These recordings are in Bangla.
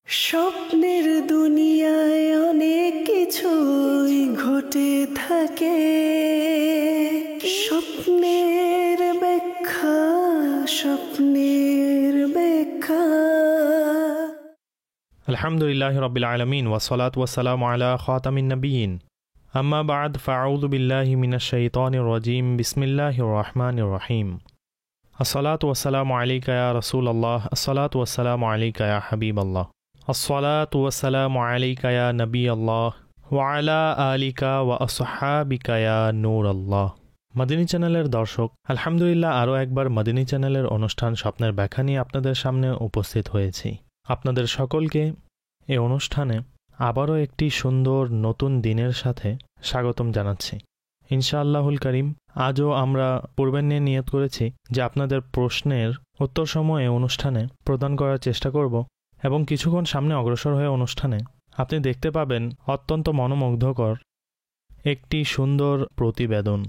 স্বপ্নের দুনিয়ায় অনেক কিছুই ঘটে থাকে, স্বপ্নের ব্যাখ্যা, স্বপ্নের ব্যাখ্যা। আলহামদুলিল্লাহি রাব্বিল আলামিন ওয়াসসালাতু ওয়াসসালামু আলা খাতামিন নাবিয়িন। আম্মা বা'দ, ফাআউযু বিল্লাহি মিনাশ শাইতানির রাজীম। বিসমিল্লাহির রাহমানির রহিম। আসসালাতু ওয়াসসালামু আলাইকা ইয়া রাসূলুল্লাহ, আসসালাতু ওয়াসসালামু আলাইকা ইয়া হাবিবাল্লাহ, আসসালাতু ওয়াসসালামু আলাইকা ইয়া নবিয়াল্লাহ ওয়া আলা আলিকা ওয়া আসহাবিকা ইয়া নূরাল্লাহ। মাদিনী চ্যানেলের দর্শক, আলহামদুলিল্লাহ আরও একবার মাদিনী চ্যানেলের অনুষ্ঠান স্বপ্নের ব্যাখ্যা নিয়ে আপনাদের সামনে উপস্থিত হয়েছি। আপনাদের সকলকে এই অনুষ্ঠানে আবারও একটি সুন্দর নতুন দিনের সাথে স্বাগতম জানাচ্ছি। ইনশাআল্লাহুল করিম, আজও আমরা পূর্বের নিয়ে নিয়ত করেছি যে আপনাদের প্রশ্নের উত্তরসমূহ এই অনুষ্ঠানে প্রদান করার চেষ্টা করব, এবং কিছুক্ষণ সামনে অগ্রসর হয়ে অনুষ্ঠানে আপনি দেখতে পাবেন অত্যন্ত মনোমুগ্ধকর একটি সুন্দর প্রতিবেদন।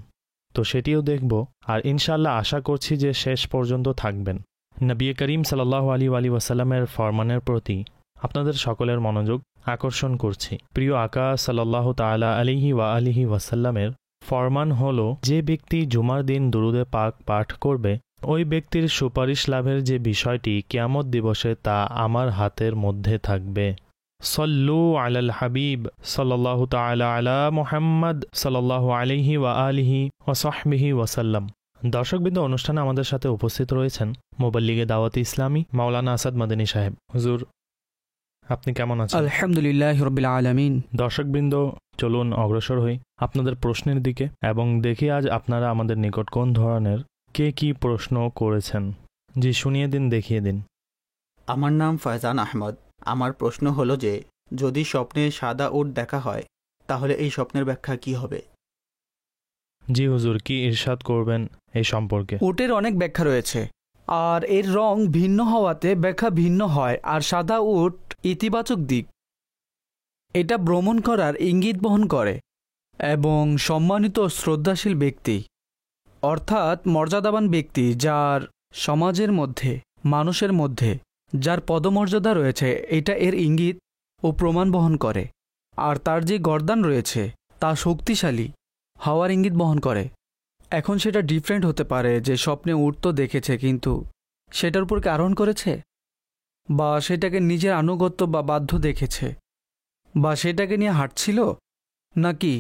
তো সেটিও দেখব, আর ইনশাআল্লাহ আশা করছি যে শেষ পর্যন্ত থাকবেন। নবী করিম সাল্লাল্লাহু আলাইহি ওয়াসাল্লামের ফরমানের প্রতি আপনাদের সকলের মনোযোগ আকর্ষণ করছি। প্রিয় আকা সাল্লাল্লাহু তাআলা আলাইহি ওয়া আলিহি ওয়াসাল্লামের ফরমান হলো, যে ব্যক্তি জুমার দিন দুরুদে পাক পাঠ করবে, ওই ব্যক্তির সুপারিশ লাভের যে বিষয়টি কিয়ামত দিবসে তা আমার হাতের মধ্যে থাকবে। সল্লু আলাল হাবিব সাল্লাল্লাহু তাআলা আলা মুহাম্মদ সাল্লাল্লাহু আলাইহি ওয়া আলিহি ওয়া সাহবিহি ওয়াসাল্লাম। দর্শকবৃন্দ, অনুষ্ঠানে আমাদের সাথে উপস্থিত রয়েছেন মুবাল্লিগে দাওয়াতে ইসলামী মাওলানা আসাদ মাদানী সাহেব। হুজুর, আপনি কেমন আছেন? আলহামদুলিল্লাহি রাব্বিল আলামিন। দর্শকবৃন্দ, চলুন অগ্রসর হই আপনাদের প্রশ্নের দিকে এবং দেখি আজ আপনারা আমাদের নিকট কোন ধরনের কে কি প্রশ্ন করেছেন। জি, শুনিয়ে দিন, দেখিয়ে দিন। আমার নাম ফয়জান আহমদ। আমার প্রশ্ন হলো যে, যদি স্বপ্নে সাদা উট দেখা হয় তাহলে এই স্বপ্নের ব্যাখ্যা কি হবে? জি হুজুর, কি ইরশাদ করবেন এই সম্পর্কে? উটের অনেক ব্যাখ্যা রয়েছে, আর এর রং ভিন্ন হওয়াতে ব্যাখ্যা ভিন্ন হয়। আর সাদা উট ইতিবাচক দিক, এটা ভ্রমণ করার ইঙ্গিত বহন করে এবং সম্মানিত শ্রদ্ধাশীল ব্যক্তি, অর্থাৎ মর্যাদাবান ব্যক্তি, যার সমাজের মধ্যে, মানুষের মধ্যে যার পদমর্যাদা রয়েছে, এটা এর ইঙ্গিত ও প্রমাণ বহন করে। আর তার যে গর্দান রয়েছে তা শক্তিশালী হওয়ার ইঙ্গিত বহন করে। এখন সেটা ডিফারেন্ট হতে পারে যে স্বপ্নে উট তো দেখেছে, কিন্তু সেটার উপর কি আরোহণ করেছে, বা সেটাকে নিজের আনুগত্য বা বাধ্য দেখেছে, বা সেটাকে নিয়ে হাঁটছিল নাকি।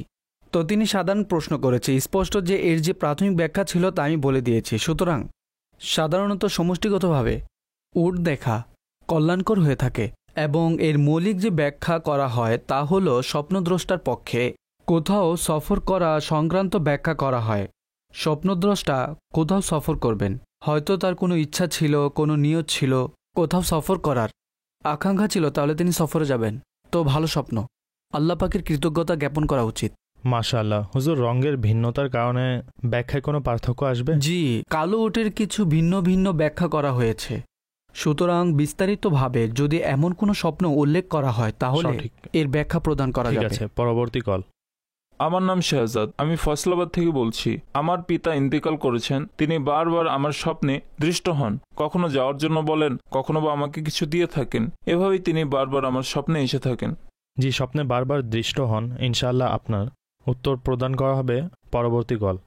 তো তিনি সাধারণ প্রশ্ন করেছে। স্পষ্ট যে এর যে প্রাথমিক ব্যাখ্যা ছিল তা আমি বলে দিয়েছি। সুতরাং সাধারণত সমষ্টিগতভাবে উট দেখা কল্যাণকর হয়ে থাকে, এবং এর মৌলিক যে ব্যাখ্যা করা হয় তা হল স্বপ্নদ্রষ্টার পক্ষে কোথাও সফর করা সংক্রান্ত ব্যাখ্যা করা হয়। স্বপ্নদ্রষ্টা কোথাও সফর করবেন, হয়তো তার কোনো ইচ্ছা ছিল, কোনো নিয়ত ছিল, কোথাও সফর করার আকাঙ্ক্ষা ছিল, তাহলে তিনি সফরে যাবেন। তো ভালো স্বপ্ন, আল্লাহ পাকের কৃতজ্ঞতা জ্ঞাপন করা উচিত। মাশাআল্লাহ। হুজুর, রঙের ভিন্নতার কারণে ব্যাখ্যায় কোনো পার্থক্য আসবে? জি, কালো উটের কিছু ভিন্ন ভিন্ন ব্যাখ্যা করা হয়েছে। সুতরাং বিস্তারিতভাবে যদি এমন কোনো স্বপ্ন উল্লেখ করা হয় তাহলে এর ব্যাখ্যা প্রদান করা যাবে। ঠিক আছে, পরবর্তী কল। আমার নাম শাহজাদ, আমি ফয়সালাবাদ থেকে বলছি। আমার পিতা ইন্তেকাল করেছেন। তিনি বারবার আমার স্বপ্নে দৃষ্ট হন, কখনো যাওয়ার জন্য বলেন, কখনো বা আমাকে কিছু দিয়ে থাকেন। এভাবেই তিনি বারবার আমার স্বপ্নে এসে থাকেন। জি, স্বপ্নে বারবার দৃষ্ট হন, ইনশাআল্লাহ আপনার উত্তর প্রদান করা হবে। পরবর্তী কল।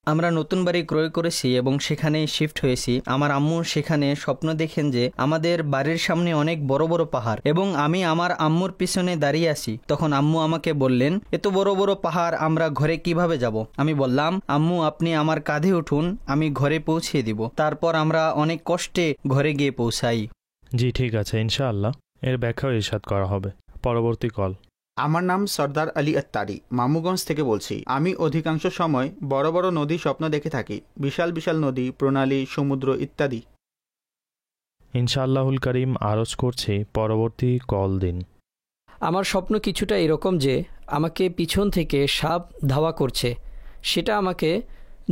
আমরা নতুন বাড়ি ক্রয় করেছি এবং সেখানে শিফট হয়েছি। আমার আম্মু সেখানে স্বপ্ন দেখেন যে আমাদের বাড়ির সামনে অনেক বড় বড় পাহাড়, এবং আমি আমার আম্মুর পিছনে দাঁড়িয়ে আছি। তখন আম্মু আমাকে বললেন, এত বড় বড় পাহাড় আমরা ঘরে কিভাবে যাব? আমি বললাম, আম্মু আপনি আমার কাঁধে উঠুন, আমি ঘরে পৌঁছিয়ে দিব। তারপর আমরা অনেক কষ্টে ঘরে গিয়ে পৌঁছাই। জি, ঠিক আছে, ইনশাআল্লাহ এর ব্যাখ্যাও ইরশাদ করা হবে। পরবর্তী কল। আমার নাম সর্দার আলী আত্তারি, মামুগঞ্জ থেকে বলছি। আমি অধিকাংশ সময় বড় বড় নদী স্বপ্ন দেখে থাকি, বিশাল বিশাল নদী, প্রণালী, সমুদ্র ইত্যাদি। ইনশাআল্লাহুল করিম, আরজ করছি, পরবর্তী কল দিন। আমার স্বপ্ন কিছুটা এরকম যে আমাকে পিছন থেকে সাপ ধাওয়া করছে, সেটা আমাকে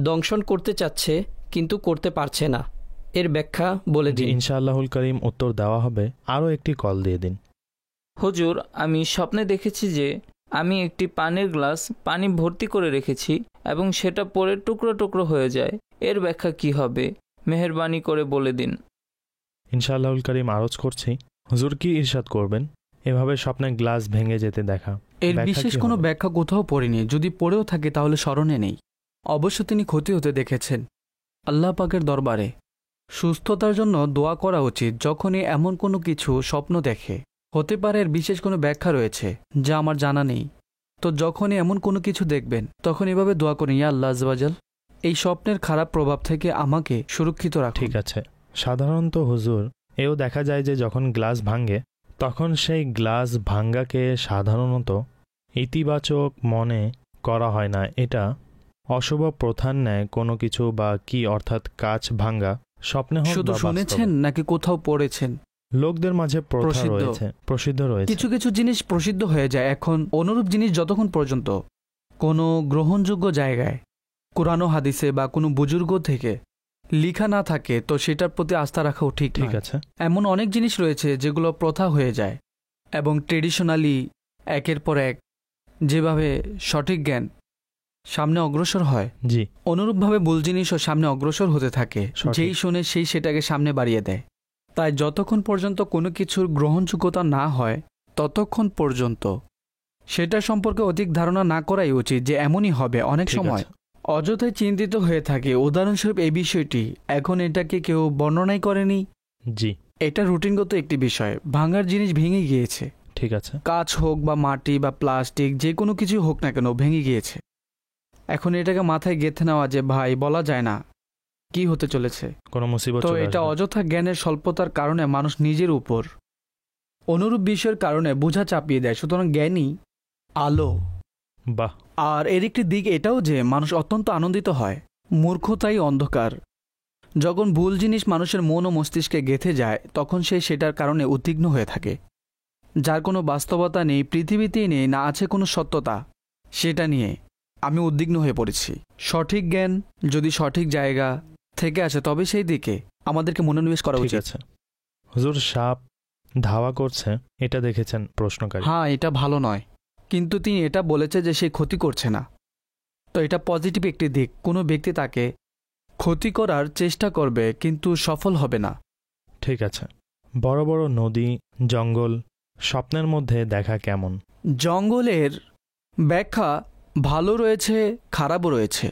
দংশন করতে চাচ্ছে কিন্তু করতে পারছে না। এর ব্যাখ্যা বলে দিন। ইনশাআল্লাহুল করিম, উত্তর দেওয়া হবে। আরও একটি কল দিয়ে দিন। হুজুর, আমি স্বপ্নে দেখেছি যে আমি একটি পানির গ্লাস পানি ভর্তি করে রেখেছি এবং সেটা পরে টুকরো টুকরো হয়ে যায়। এর ব্যাখ্যা কি হবে? মেহেরবানি করে বলে দিন। ইনশাআল্লাহুল করিম, আরজ করছি, হুজুর কি ইরশাদ করবেন এভাবে স্বপ্নে গ্লাস ভেঙে যেতে দেখা? এর ব্যাখ্যা বিশেষ কি কোনো হবে? ব্যাখ্যা কোথাও পড়িনি, যদি পড়েও থাকে তাহলে স্মরণে নেই। অবশ্য তিনি ক্ষতি হতে দেখেছেন। আল্লাহ পাকের দরবারে সুস্থতার জন্য দোয়া করা উচিত যখনই এমন কোনো কিছু স্বপ্ন দেখে। হতে পারে এর বিশেষ কোনো ব্যাখ্যা রয়েছে যা আমার জানা নেই। তো যখনই এমন কোনো কিছু দেখবেন তখন এভাবে দোয়া করেন, ইয়া আল্লাহ আযওয়াজাল, এই স্বপ্নের খারাপ প্রভাব থেকে আমাকে সুরক্ষিত রাখুন। ঠিক আছে। সাধারণত হুজুর এও দেখা যায় যে যখন গ্লাস ভাঙে তখন সেই গ্লাস ভাঙ্গাকে সাধারণত ইতিবাচক মনে করা হয় না। এটা অশুভ প্রথার ন্যায় কোনো কিছু বা কি, অর্থাৎ কাচ ভাঙ্গা স্বপ্নে হোক শুধু বা শুনেছেন বাস্তবে। নাকি কোথাও পড়েছেন? লোকদের মাঝে প্রথা রয়েছে, প্রসিদ্ধ রয়েছে। কিছু কিছু জিনিস প্রসিদ্ধ হয়ে যায়। এখন অনুরূপ জিনিস যতক্ষণ পর্যন্ত কোনো গ্রহণযোগ্য জায়গায় কোরআন ও হাদিসে বা কোনো বুজুর্গ থেকে লিখা না থাকে তো সেটার প্রতি আস্থা রাখাও ঠিক ঠিক নয়। আছে। এমন অনেক জিনিস রয়েছে যেগুলো প্রথা হয়ে যায় এবং ট্রেডিশনালি একের পর এক যেভাবে সঠিক জ্ঞান সামনে অগ্রসর হয়, জি, অনুরূপভাবে ভুল জিনিসও সামনে অগ্রসর হতে থাকে। সঠিক। যেই শোনে সেই সেটাকে সামনে বাড়িয়ে দেয়। তাই যতক্ষণ পর্যন্ত কোনো কিছুর গ্রহণযোগ্যতা না হয় ততক্ষণ পর্যন্ত সেটা সম্পর্কে অধিক ধারণা না করাই উচিত যে এমনই হবে। অনেক ঠিক সময় আছে। অযথাই চিন্তিত হয়ে থাকে। উদাহরণস্বরূপ এই বিষয়টি এখন এটাকে কেউ বর্ণনাই করেনি। জি, এটা রুটিনগত একটি বিষয়। ভাঙার জিনিস ভেঙে গিয়েছে, ঠিক আছে। কাঁচ হোক বা মাটি বা প্লাস্টিক, যে কোনো কিছু হোক না কেন ভেঙে গিয়েছে। এখন এটাকে মাথায় গেঁথে নেওয়া যে ভাই বলা যায় না কি হতে চলেছে, কোনো মুসিবত তো চলে এটা আসবে। অযথা জ্ঞানের স্বল্পতার কারণে মানুষ নিজের উপর অনুরূপ বিষয়ের কারণে বোঝা চাপিয়ে দেয়। সুতরাং জ্ঞানী আলো। বাহ, আর এর একটি দিক এটাও যে মানুষ অত্যন্ত আনন্দিত হয়। মূর্খতাই অন্ধকার। যখন ভুল জিনিস মানুষের মন ও মস্তিষ্কে গেঁথে যায় তখন সে সেটার কারণে উদ্বিগ্ন হয়ে থাকে। যার কোনো বাস্তবতা নেই, পৃথিবীতেই নেই, না আছে কোনো সত্যতা, সেটা নিয়ে আমি উদ্বিগ্ন হয়ে পড়েছি। সঠিক জ্ঞান যদি সঠিক জায়গা থেকে আসে তবে সেই দিকে আমাদেরকে মনোনিবেশ করা ঠিক উচিত। আছে। হুজুর সাপ ধাওয়া করছে, এটা দেখেছেন প্রশ্নকারী? হ্যাঁ, এটা ভালো নয়, কিন্তু তিনি এটা বলেছে যে সে ক্ষতি করছে না। তো এটা পজিটিভ একটি দিক। কোনো ব্যক্তি তাকে ক্ষতি করার চেষ্টা করবে কিন্তু সফল হবে না। ঠিক আছে। বড় বড় নদী, জঙ্গল স্বপ্নের মধ্যে দেখা কেমন? জঙ্গলের ব্যাখ্যা ভালো রয়েছে, খারাপও রয়েছে।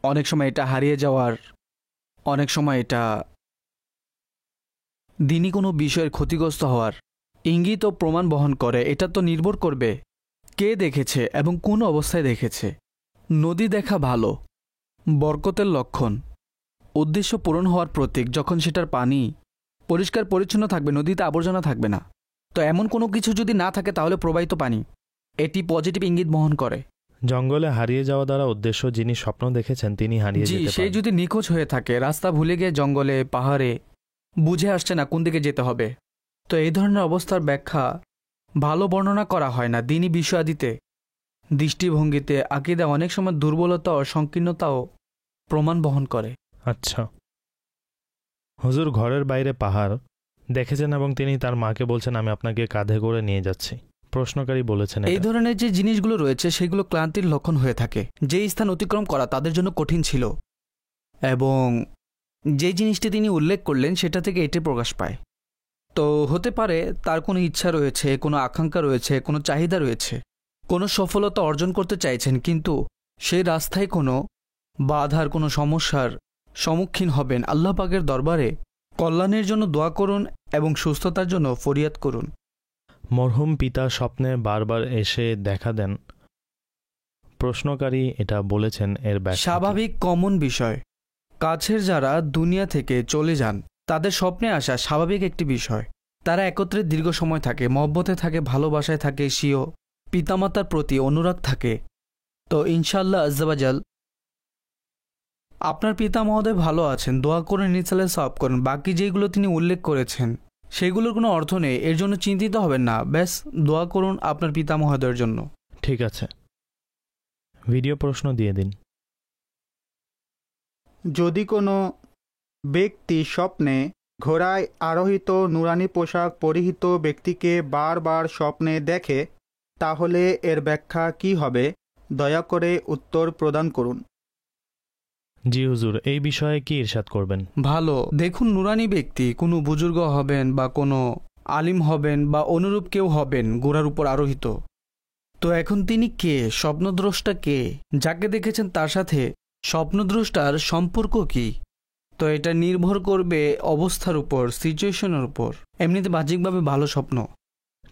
অনেক সময় এটা হারিয়ে যাওয়ার, অনেক সময় এটা দিনই কোনো বিষয়ের ক্ষতিগ্রস্ত হওয়ার ইঙ্গিত ও প্রমাণ বহন করে। এটা তো নির্ভর করবে কে দেখেছে এবং কোন অবস্থায় দেখেছে। নদী দেখা ভালো, বরকতের লক্ষণ, উদ্দেশ্য পূরণ হওয়ার প্রতীক। যখন সেটার পানি পরিষ্কার পরিচ্ছন্ন থাকবে, নদীতে আবর্জনা থাকবে না, তো এমন কোনো কিছু যদি না থাকে তাহলে প্রবাহিত পানি, এটি পজিটিভ ইঙ্গিত বহন করে। জঙ্গলে হারিয়ে যাওয়া দ্বারা উদ্দেশ্য যিনি স্বপ্ন দেখেছেন তিনি হারিয়ে জি, যেতে সে পারেন। যদি নিখোঁজ হয়ে থাকে, রাস্তা ভুলে গিয়ে জঙ্গলে পাহাড়ে বুঝে আসছে না কোন দিকে যেতে হবে, তো এই ধরনের অবস্থার ব্যাখ্যা ভালো বর্ণনা করা হয় না। দিনই বিষয়াদিতে, দৃষ্টিভঙ্গিতে, আকীদা অনেক সময় দুর্বলতা ও সংকীর্ণতাও প্রমাণ বহন করে। আচ্ছা। হুজুর ঘরের বাইরে পাহাড় দেখেছেন এবং তিনি তার মাকে বলছেন আমি আপনাকে কাঁধে করে নিয়ে যাচ্ছি। প্রশ্নকারী বলেছেন এই এটা। ধরনের যে জিনিসগুলো রয়েছে সেগুলো ক্লান্তির লক্ষণ হয়ে থাকে। যেই স্থান অতিক্রম করা তাদের জন্য কঠিন ছিল এবং যে জিনিসটি তিনি উল্লেখ করলেন সেটা থেকে এটি প্রকাশ পায়। তো হতে পারে তার কোনো ইচ্ছা রয়েছে, কোনো আকাঙ্ক্ষা রয়েছে, কোনো চাহিদা রয়েছে, কোনো সফলতা অর্জন করতে চাইছেন, কিন্তু সেই রাস্তায় কোনো বাধার, কোনো সমস্যার সম্মুখীন হবেন। আল্লাহ পাকের দরবারে কল্যাণের জন্য দোয়া করুন এবং সুস্থতার জন্য ফরিয়াদ করুন। মরহুম পিতা স্বপ্নে বারবার এসে দেখা দেন। প্রশ্নকারী এটা বলেছেন, এর ব্যাখ্যা কি? স্বাভাবিক কমন বিষয়। কাছের যারা দুনিয়া থেকে চলে যান তাদের স্বপ্নে আসা স্বাভাবিক একটি বিষয়। তারা একত্রে দীর্ঘ সময় থাকে, মহব্বতে থাকে, ভালোবাসায় থাকে, স্বীয় পিতামাতার প্রতি অনুরাগ থাকে। তো ইনশাআল্লাহ আজ্জাবাজাল আপনার পিতা মহোদয় ভালো আছেন, দোয়া করে নিসালে সওয়াব করুন। বাকি যেগুলো তিনি উল্লেখ করেছেন সেগুলোর কোনো অর্থ নেই, এর জন্য চিন্তিত হবেন না। ব্যাস দোয়া করুন আপনার পিতা মহোদয়ের জন্য। ঠিক আছে, ভিডিও প্রশ্ন দিয়ে দিন। যদি কোনো ব্যক্তি স্বপ্নে ঘোড়ায় আরোহিত নুরানি পোশাক পরিহিত ব্যক্তিকে বারবার স্বপ্নে দেখে তাহলে এর ব্যাখ্যা কি হবে? দয়া করে উত্তর প্রদান করুন। জি হুজুর, এই বিষয়ে কি ইরশাদ করবেন? ভালো। দেখুন, নুরানি ব্যক্তি কোনো বুজুর্গ হবেন বা কোনো আলিম হবেন বা অনুরূপ কেউ হবেন ঘোড়ার উপর আরোহিত। তো এখন তিনি কে? স্বপ্নদ্রষ্টা কে? যাকে দেখেছেন তার সাথে স্বপ্নদ্রষ্টার সম্পর্ক কি? তো এটা নির্ভর করবে অবস্থার উপর, সিচুয়েশনের উপর। এমনিতে বাহ্যিকভাবে ভালো স্বপ্ন।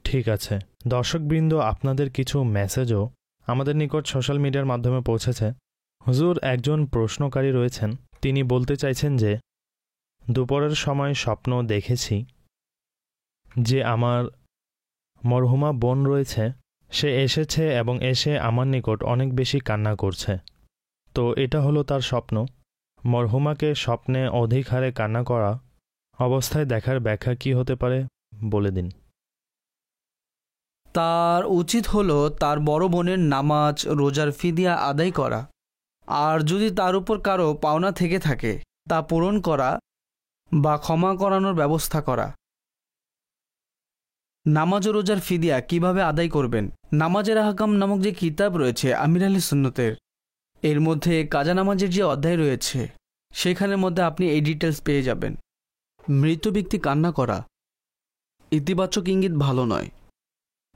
ঠিক আছে দর্শকবৃন্দ, আপনাদের কিছু মেসেজও আমাদের নিকট সোশ্যাল মিডিয়ার মাধ্যমে পৌঁছেছে। হুজুর, একজন প্রশ্নকারী রয়েছেন, তিনি বলতে চাইছেন যে দুপুরের সময় স্বপ্ন দেখেছি যে আমার মরহুমা বোন রয়েছে, সে এসেছে এবং এসে আমার নিকট অনেক বেশি কান্না করছে। তো এটা হলো তার স্বপ্ন। মরহুমাকে স্বপ্নে অধিক হারে কান্না করা অবস্থায় দেখার ব্যাখ্যা কি হতে পারে বলে দিন। তার উচিত হলো তার বড় বোনের নামাজ রোজার ফিদিয়া আদায় করা, আর যদি তার উপর কারো পাওনা থেকে থাকে তা পূরণ করা বা ক্ষমা করানোর ব্যবস্থা করা। নামাজ ও রোজার ফিদিয়া কিভাবে আদায় করবেন? নামাজের আহকাম নামক যে কিতাব রয়েছে আমির আহলে সুন্নতের, এর মধ্যে কাজা নামাজের যে অধ্যায় রয়েছে সেখানের মধ্যে আপনি এই ডিটেলস পেয়ে যাবেন। মৃত ব্যক্তি কান্না করা ইতিবাচক ইঙ্গিত ভালো নয়।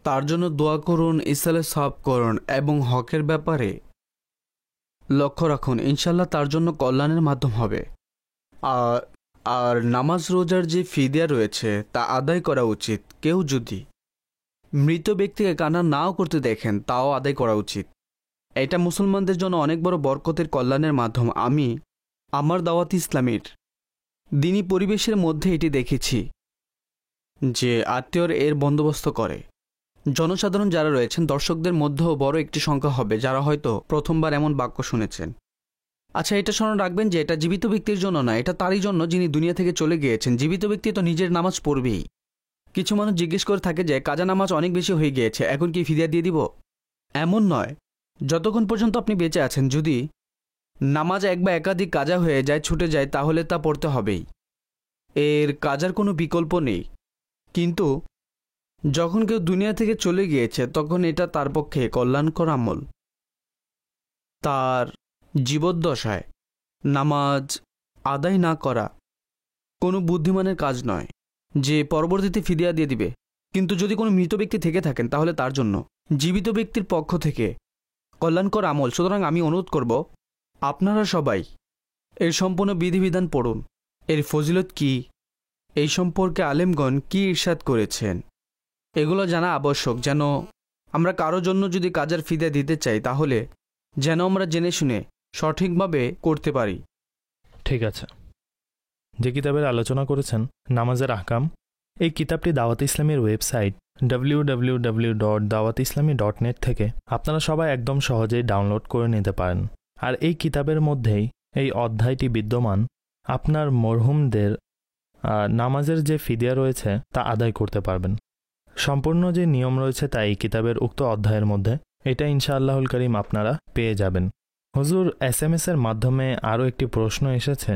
তার জন্য দোয়া করুন, ইসালে সওয়াব করুন এবং হকের ব্যাপারে লক্ষ্য রাখুন, ইনশাল্লাহ তার জন্য কল্যাণের মাধ্যম হবে। আর নামাজ রোজার যে ফিদিয়া রয়েছে তা আদায় করা উচিত। কেউ যদি মৃত ব্যক্তিকে কান্না নাও করতে দেখেন তাও আদায় করা উচিত। এটা মুসলমানদের জন্য অনেক বড় বরকতের কল্যাণের মাধ্যম। আমি আমার দাওয়াত ইসলামীর দিনী পরিবেশের মধ্যে এটি দেখেছি যে আত্মীয়র এর বন্দোবস্ত করে। জনসাধারণ যারা রয়েছেন দর্শকদের মধ্যেও বড় একটি সংখ্যা হবে যারা হয়তো প্রথমবার এমন বাক্য শুনেছেন। আচ্ছা, এটা স্মরণ রাখবেন যে এটা জীবিত ব্যক্তির জন্য না, এটা তারই জন্য যিনি দুনিয়া থেকে চলে গিয়েছেন। জীবিত ব্যক্তি তো নিজের নামাজ পড়বেই। কিছু মানুষ জিজ্ঞেস করে থাকে যে কাজা নামাজ অনেক বেশি হয়ে গিয়েছে, এখন কি ফিদিয়া দিয়ে দিব? এমন নয়, যতক্ষণ পর্যন্ত আপনি বেঁচে আছেন যদি নামাজ এক বা একাধিক কাজা হয়ে যায়, ছুটে যায়, তাহলে তা পড়তে হবেই। এর কাজার কোনো বিকল্প নেই। কিন্তু যখন কেউ দুনিয়া থেকে চলে গিয়েছে তখন এটা তার পক্ষে কল্যাণকর আমল। তার জীবদ্দশায় নামাজ আদায় না করা কোনো বুদ্ধিমানের কাজ নয় যে পরবর্তীতে ফিদিয়া দিয়ে দিবে। কিন্তু যদি কোনো মৃত ব্যক্তি থেকে থাকেন তাহলে তার জন্য জীবিত ব্যক্তির পক্ষ থেকে কল্যাণকর আমল। সুতরাং আমি অনুরোধ করব আপনারা সবাই এর সম্পূর্ণ বিধিবিধান পড়ুন, এর ফজিলত কি, এই সম্পর্কে আলেমগণ কি ইরশাদ করেছেন, এগুলো জানা আবশ্যক। যেন আমরা কারো জন্য যদি কাজার ফিদিয়া দিতে চাই তাহলে যেন আমরা জেনে শুনে সঠিকভাবে করতে পারি। ঠিক আছে, যে কিতাবের আলোচনা করেছেন নামাজের আহকাম, এই কিতাবটি দাওয়াত ইসলামের ওয়েবসাইট www.dawatislami.net থেকে আপনারা সবাই একদম সহজেই ডাউনলোড করে নিতে পারেন। আর এই কিতাবের মধ্যেই এই অধ্যায়টি বিদ্যমান। আপনার মরহুমদের নামাজের যে ফিদিয়া রয়েছে তা আদায় করতে পারবেন। সম্পূর্ণ যে নিয়ম রয়েছে তা এই কিতাবের উক্ত অধ্যায়ের মধ্যে, এটা ইনশাআল্লাহুল করিম আপনারা পেয়ে যাবেন। হুজুর, SMS এর মাধ্যমে আরও একটি প্রশ্ন এসেছে।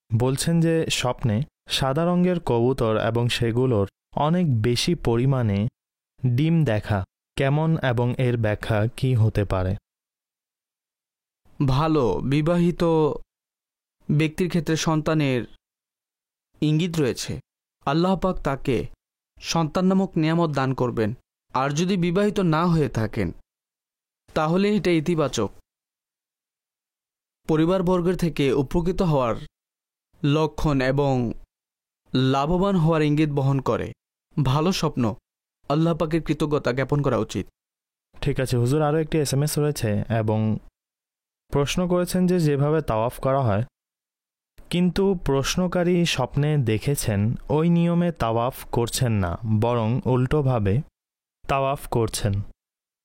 বলছেন যে স্বপ্নে সাদা রঙের কবুতর এবং সেগুলোর অনেক বেশি পরিমাণে ডিম দেখা কেমন এবং এর ব্যাখ্যা কি হতে পারে? ভালো বিবাহিত ব্যক্তির ক্ষেত্রে সন্তানের ইঙ্গিত রয়েছে। আল্লাহ পাক তাকে সন্তান নামক নিয়ামত দান করবেন। আর যদি বিবাহিত না হয়ে থাকেন তাহলে এটা ইতিবাচক, পরিবারবর্গের থেকে উপকৃত হওয়ার লক্ষণ এবং লাভবান হওয়ার ইঙ্গিত বহন করে। ভালো স্বপ্ন আল্লাহ পাকের কৃতজ্ঞতা জ্ঞাপন করা উচিত। ঠিক আছে হুজুর, আরও একটি SMS রয়েছে এবং প্রশ্ন করেছেন যে যেভাবে তাওয়াফ করা হয়, কিন্তু প্রশ্নকারী স্বপ্নে দেখেছেন ওই নিয়মে তাওয়াফ করছেন না, বরং উল্টোভাবে তাওয়াফ করছেন।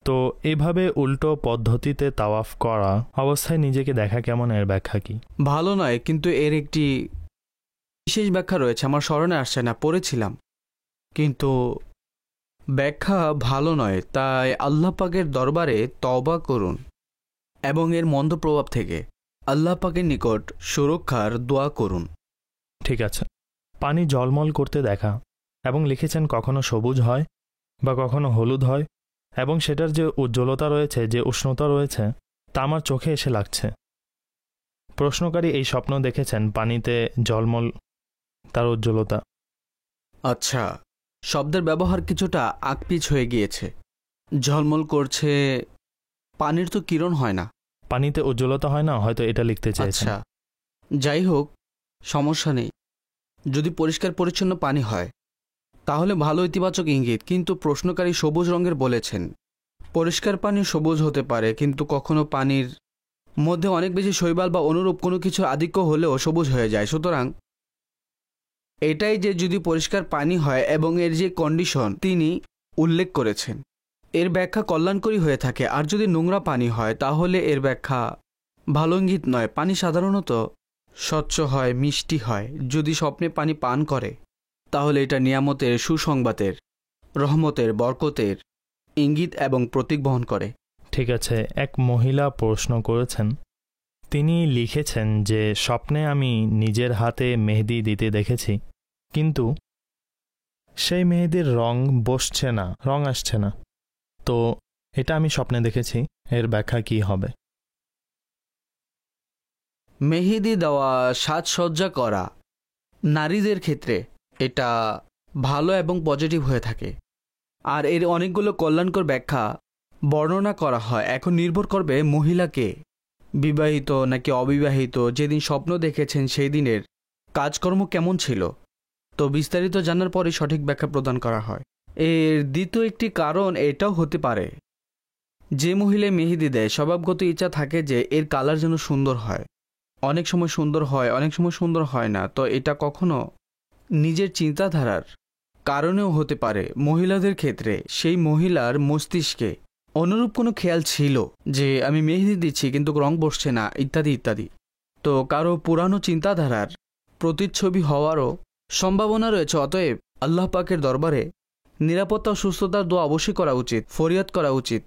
তো এভাবে উল্টো পদ্ধতিতে তাওয়াফ করা অবস্থায় নিজেকে দেখা কেমন, এর ব্যাখ্যা কি? ভালো নয়, কিন্তু এর একটি বিশেষ ব্যাখ্যা রয়েছে, আমার স্মরণে আসছে না, পড়েছিলাম, কিন্তু ব্যাখ্যা ভালো নয়। তাই আল্লাহ পাকের দরবারে তওবা করুন এবং এর মন্দ প্রভাব থেকে আল্লাহ পাকের নিকট সুরক্ষার দোয়া করুন। ঠিক আছে, পানি জলমল করতে দেখা এবং লিখেছেন কখনো সবুজ হয় বা কখনো হলুদ হয় এবং সেটার যে উজ্জ্বলতা রয়েছে, যে উষ্ণতা রয়েছে তা আমার চোখে এসে লাগছে। প্রশ্নকারী এই স্বপ্ন দেখেছেন পানিতে জলমল, তার উজ্জ্বলতা। আচ্ছা, শব্দের ব্যবহার কিছুটা আকপিচ হয়ে গিয়েছে। ঝলমল করছে, পানির তো কিরণ হয় না। পানিতে উজ্জ্বলতা হয় না, হয়তো এটা লিখতে চাইছেন। আচ্ছা, যাই হোক, সমস্যা নেই। যদি পরিষ্কার পরিচ্ছন্ন পানি হয় তাহলে ভালো, ইতিবাচক ইঙ্গিত। কিন্তু প্রশ্নকারী সবুজ রঙের বলেছেন। পরিষ্কার পানি সবুজ হতে পারে, কিন্তু কখনো পানির মধ্যে অনেক বেশি শৈবাল বা অনুরূপ কোনো কিছু আধিক্য হলেও সবুজ হয়ে যায়। সুতরাং এটাই যে যদি পরিষ্কার পানি হয় এবং এর যে কন্ডিশন তিনি উল্লেখ করেছেন, এর ব্যাখ্যা কল্যাণকরী হয়ে থাকে। আর যদি নোংরা পানি হয় তাহলে এর ব্যাখ্যা ভালো ইঙ্গিত নয়। পানি সাধারণত স্বচ্ছ হয়, মিষ্টি হয়। যদি স্বপ্নে পানি পান করে তাহলে এটা নিয়ামতের, সুসংবাদের, রহমতের, বরকতের ইঙ্গিত এবং প্রতীক বহন করে। ঠিক আছে, এক মহিলা প্রশ্ন করেছেন। তিনি লিখেছেন যে স্বপ্নে আমি নিজের হাতে মেহেদি দিতে দেখেছি, কিন্তু সেই মেহেদির রং বসছে না, রং আসছে না। তো এটা আমি স্বপ্নে দেখেছি, এর ব্যাখ্যা কি হবে? মেহেদি দেওয়া, সাজসজ্জা করা নারীদের ক্ষেত্রে এটা ভালো এবং পজিটিভ হয়ে থাকে। আর এর অনেকগুলো কল্যাণকর ব্যাখ্যা বর্ণনা করা হয়। এখন নির্ভর করবে মহিলাকে, বিবাহিত নাকি অবিবাহিত, যেদিন স্বপ্ন দেখেছেন সেই দিনের কাজকর্ম কেমন ছিল। তো বিস্তারিত জানার পরে সঠিক ব্যাখ্যা প্রদান করা হয়। এর দ্বিতীয় একটি কারণ এটাও হতে পারে, যে মহিলা মেহেদি দেয় স্বভাবগত ইচ্ছা থাকে যে এর কালার যেন সুন্দর হয়। অনেক সময় সুন্দর হয়, অনেক সময় সুন্দর হয় না। তো এটা কখনো নিজের চিন্তাধারার কারণেও হতে পারে। মহিলাদের ক্ষেত্রে সেই মহিলার মস্তিষ্কে অনুরূপ কোনো খেয়াল ছিল যে আমি মেহেদি দিচ্ছি কিন্তু রং বসছে না, ইত্যাদি ইত্যাদি। তো কারো পুরানো চিন্তাধারার প্রতিচ্ছবি হওয়ারও সম্ভাবনা রয়েছে। অতএব আল্লাহ পাকের দরবারে নিরাপত্তা ও সুস্থতার দোয়া অবশ্যই করা উচিত, ফরিয়াদ করা উচিত।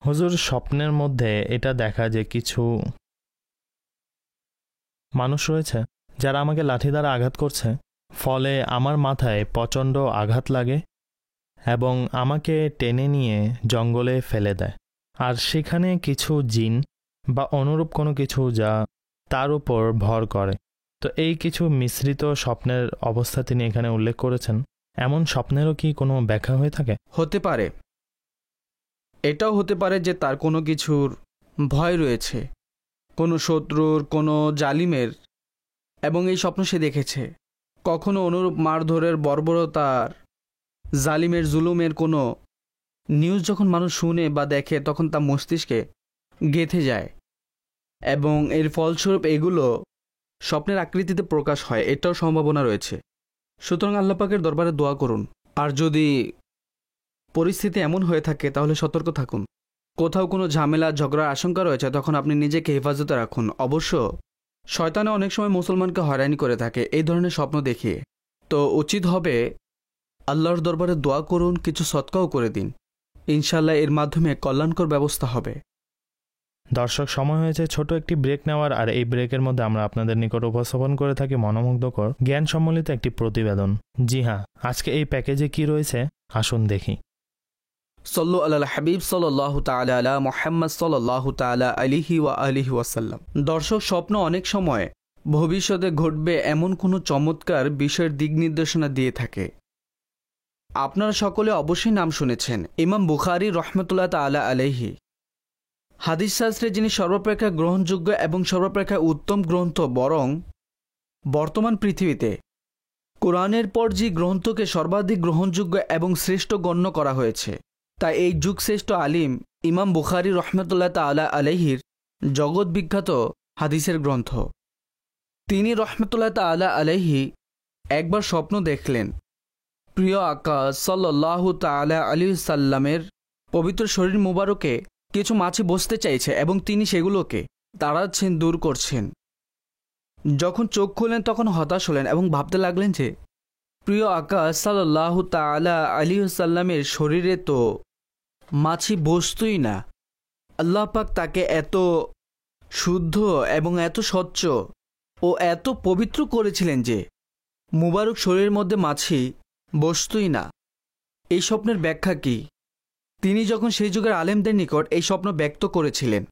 হুজুর, স্বপ্নের মধ্যে এটা দেখা যে কিছু মানুষ রয়েছে যারা আমাকে লাঠি দ্বারা আঘাত করছে, ফলে আমার মাথায় প্রচণ্ড আঘাত লাগে এবং আমাকে টেনে নিয়ে জঙ্গলে ফেলে দেয়। আর সেখানে কিছু জিন বা অনুরূপ কোনো কিছু যা তার উপর ভর করে। তো এই কিছু মিশ্রিত স্বপ্নের অবস্থা তিনি এখানে উল্লেখ করেছেন। এমন স্বপ্নেরও কি কোনো ব্যাখ্যা হয়ে থাকে? হতে পারে। এটাও হতে পারে যে তার কোনো কিছুর ভয় রয়েছে, কোনো শত্রুর, কোনো জালিমের, এবং এই স্বপ্ন সে দেখেছে। কখনো অনুরূপ মারধরের, বর্বরতার, জালিমের, জুলুমের কোনো নিউজ যখন মানুষ শুনে বা দেখে তখন তা মস্তিষ্কে গেঁথে যায় এবং এর ফলস্বরূপ এগুলো স্বপ্নের আকৃতিতে প্রকাশ হয়। এটাও সম্ভাবনা রয়েছে। সুতরাং আল্লাহ পাকের দরবারে দোয়া করুন। আর যদি পরিস্থিতি এমন হয়ে থাকে তাহলে সতর্ক থাকুন। কোথাও কোনো ঝামেলা, ঝগড়ার আশঙ্কা রয়েছে তখন আপনি নিজেকে হেফাজতে রাখুন। অবশ্য শয়তানে অনেক সময় মুসলমানকে হয়রানি করে থাকে এই ধরনের স্বপ্ন দেখিয়ে। তো উচিত হবে আল্লাহর দরবারে দোয়া করুন, কিছু সদকাও করে দিন। ইনশাল্লাহ এর মাধ্যমে কল্যাণকর ব্যবস্থা হবে। দর্শক, সময় হয়েছে ছোট একটি ব্রেক নেওয়ার। আর এই ব্রেকের মধ্যে আমরা আপনাদের নিকট উপস্থাপন করে থাকি মনোমুগ্ধকর জ্ঞান সম্বলিত একটি প্রতিবেদন। জি হ্যাঁ, আজকে এই প্যাকেজে কি রয়েছে আসুন দেখি। সল্লু আলাল হাবিব সাল্লাল্লাহু তাআলা আলা মুহাম্মদ সাল্লাল্লাহু তাআলা আলাইহি ওয়া আলিহি ওয়াসাল্লাম। দর্শক, স্বপ্ন অনেক সময় ভবিষ্যতে ঘটবে এমন কোনো চমৎকার বিষয়ের দিক নির্দেশনা দিয়ে থাকে। আপনারা সকলে অবশ্যই নাম শুনেছেন ইমাম বুখারী রহমতুল্লাহ তাআলা আলাইহি। হাদিস শাস্ত্রে যিনি সর্বাপেক্ষা গ্রহণযোগ্য এবং সর্বাপেক্ষা উত্তম গ্রন্থ, বরং বর্তমান পৃথিবীতে কোরআনের পর যে গ্রন্থকে সর্বাধিক গ্রহণযোগ্য এবং শ্রেষ্ঠ গণ্য করা হয়েছে, তা এই যুগশ্রেষ্ঠ আলিম ইমাম বুখারী রহমতুল্লাহ তাআলা আলাইহির জগৎ বিখ্যাত হাদিসের গ্রন্থ। তিনি রহমতুল্লাহ তাআলা আলাইহি একবার স্বপ্ন দেখলেন প্রিয় আকা সাল্লাল্লাহু তাআলা আলাইহি সাল্লামের পবিত্র শরীর মুবারকে কিছু মাছি বসতে চাইছে এবং তিনি সেগুলোকে তাড়াচ্ছেন, দূর করছেন। যখন চোখ খুললেন তখন হতাশ হলেন এবং ভাবতে লাগলেন যে প্রিয় আকা সাল্লাল্লাহু তাআলা আলাইহি সাল্লামের শরীরে তো মাছি বসতই না। আল্লাহ পাক তাকে এত শুদ্ধ এবং এত স্বচ্ছ ও এত পবিত্র করেছিলেন যে মুবারক শরীরের মধ্যে মাছি বসতই না। এই স্বপ্নের ব্যাখ্যা কি? তিনি যখন সেই যুগের আলেমদের নিকট এই স্বপ্ন ব্যক্ত করেছিলেন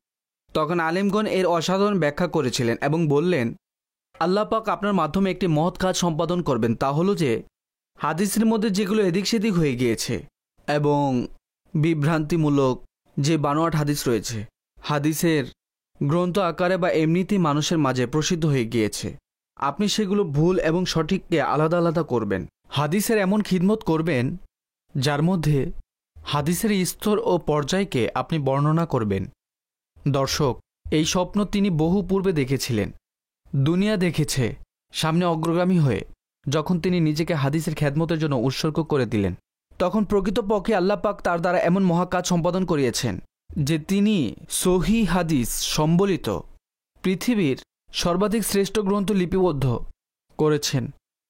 তখন আলেমগণ এর অসাধারণ ব্যাখ্যা করেছিলেন এবং বললেন, আল্লাহ পাক আপনার মাধ্যমে একটি মহৎ কাজ সম্পাদন করবেন। তা হলো যে হাদিসের মধ্যে যেগুলো এদিক সেদিক হয়ে গিয়েছে এবং বিভ্রান্তিমূলক যে বানোয়াট হাদিস রয়েছে, হাদিসের গ্রন্থ আকারে বা এমনিতেই মানুষের মাঝে প্রসিদ্ধ হয়ে গিয়েছে, আপনি সেগুলো ভুল এবং সঠিককে আলাদা আলাদা করবেন। হাদিসের এমন খিদমত করবেন যার মধ্যে হাদিসের স্তর ও পর্যায়কে আপনি বর্ণনা করবেন। দর্শক, এই স্বপ্ন তিনি বহু পূর্বে দেখেছিলেন। দুনিয়া দেখেছে সামনে অগ্রগামী হয়ে যখন তিনি নিজেকে হাদিসের খেদমতের জন্য উৎসর্গ করে দিলেন, তখন প্রকৃতপক্ষে আল্লাহ পাক তার দ্বারা এমন মহাকাজ সম্পাদন করিয়েছেন যে তিনি সহি হাদিস সম্বলিত পৃথিবীর সর্বাধিক শ্রেষ্ঠ গ্রন্থ লিপিবদ্ধ করেছেন।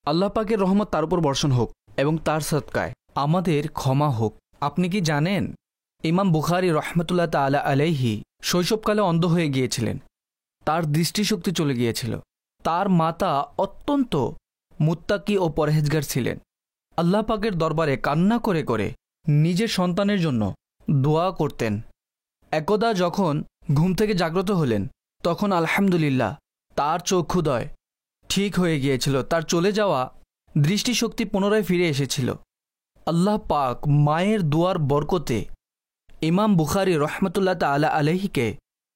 আল্লাহ পাকের রহমত তার উপর বর্ষণ হোক এবং তার সদকায় আমাদের ক্ষমা হোক। আপনি কি জানেন, ইমাম বুখারী রহমতুল্লাহ তাআলা আলাইহি শৈশবকালে অন্ধ হয়ে গিয়েছিলেন। তার দৃষ্টিশক্তি চলে গিয়েছিল। তার মাতা অত্যন্ত মুত্তাকি ও পরহেজগার ছিলেন। আল্লাহ পাকের দরবারে কান্না করে করে নিজের সন্তানের জন্য দোয়া করতেন। একদা যখন ঘুম থেকে জাগ্রত হলেন, তখন আলহামদুলিল্লাহ তার চক্ষুদয় ঠিক হয়ে গিয়েছিল। তার চলে যাওয়া দৃষ্টিশক্তি পুনরায় ফিরে এসেছিল। আল্লাহ পাক মায়ের দোয়ার বরকতে ইমাম বুখারী রহমতুল্লাহ তাআলা আলাইহিকে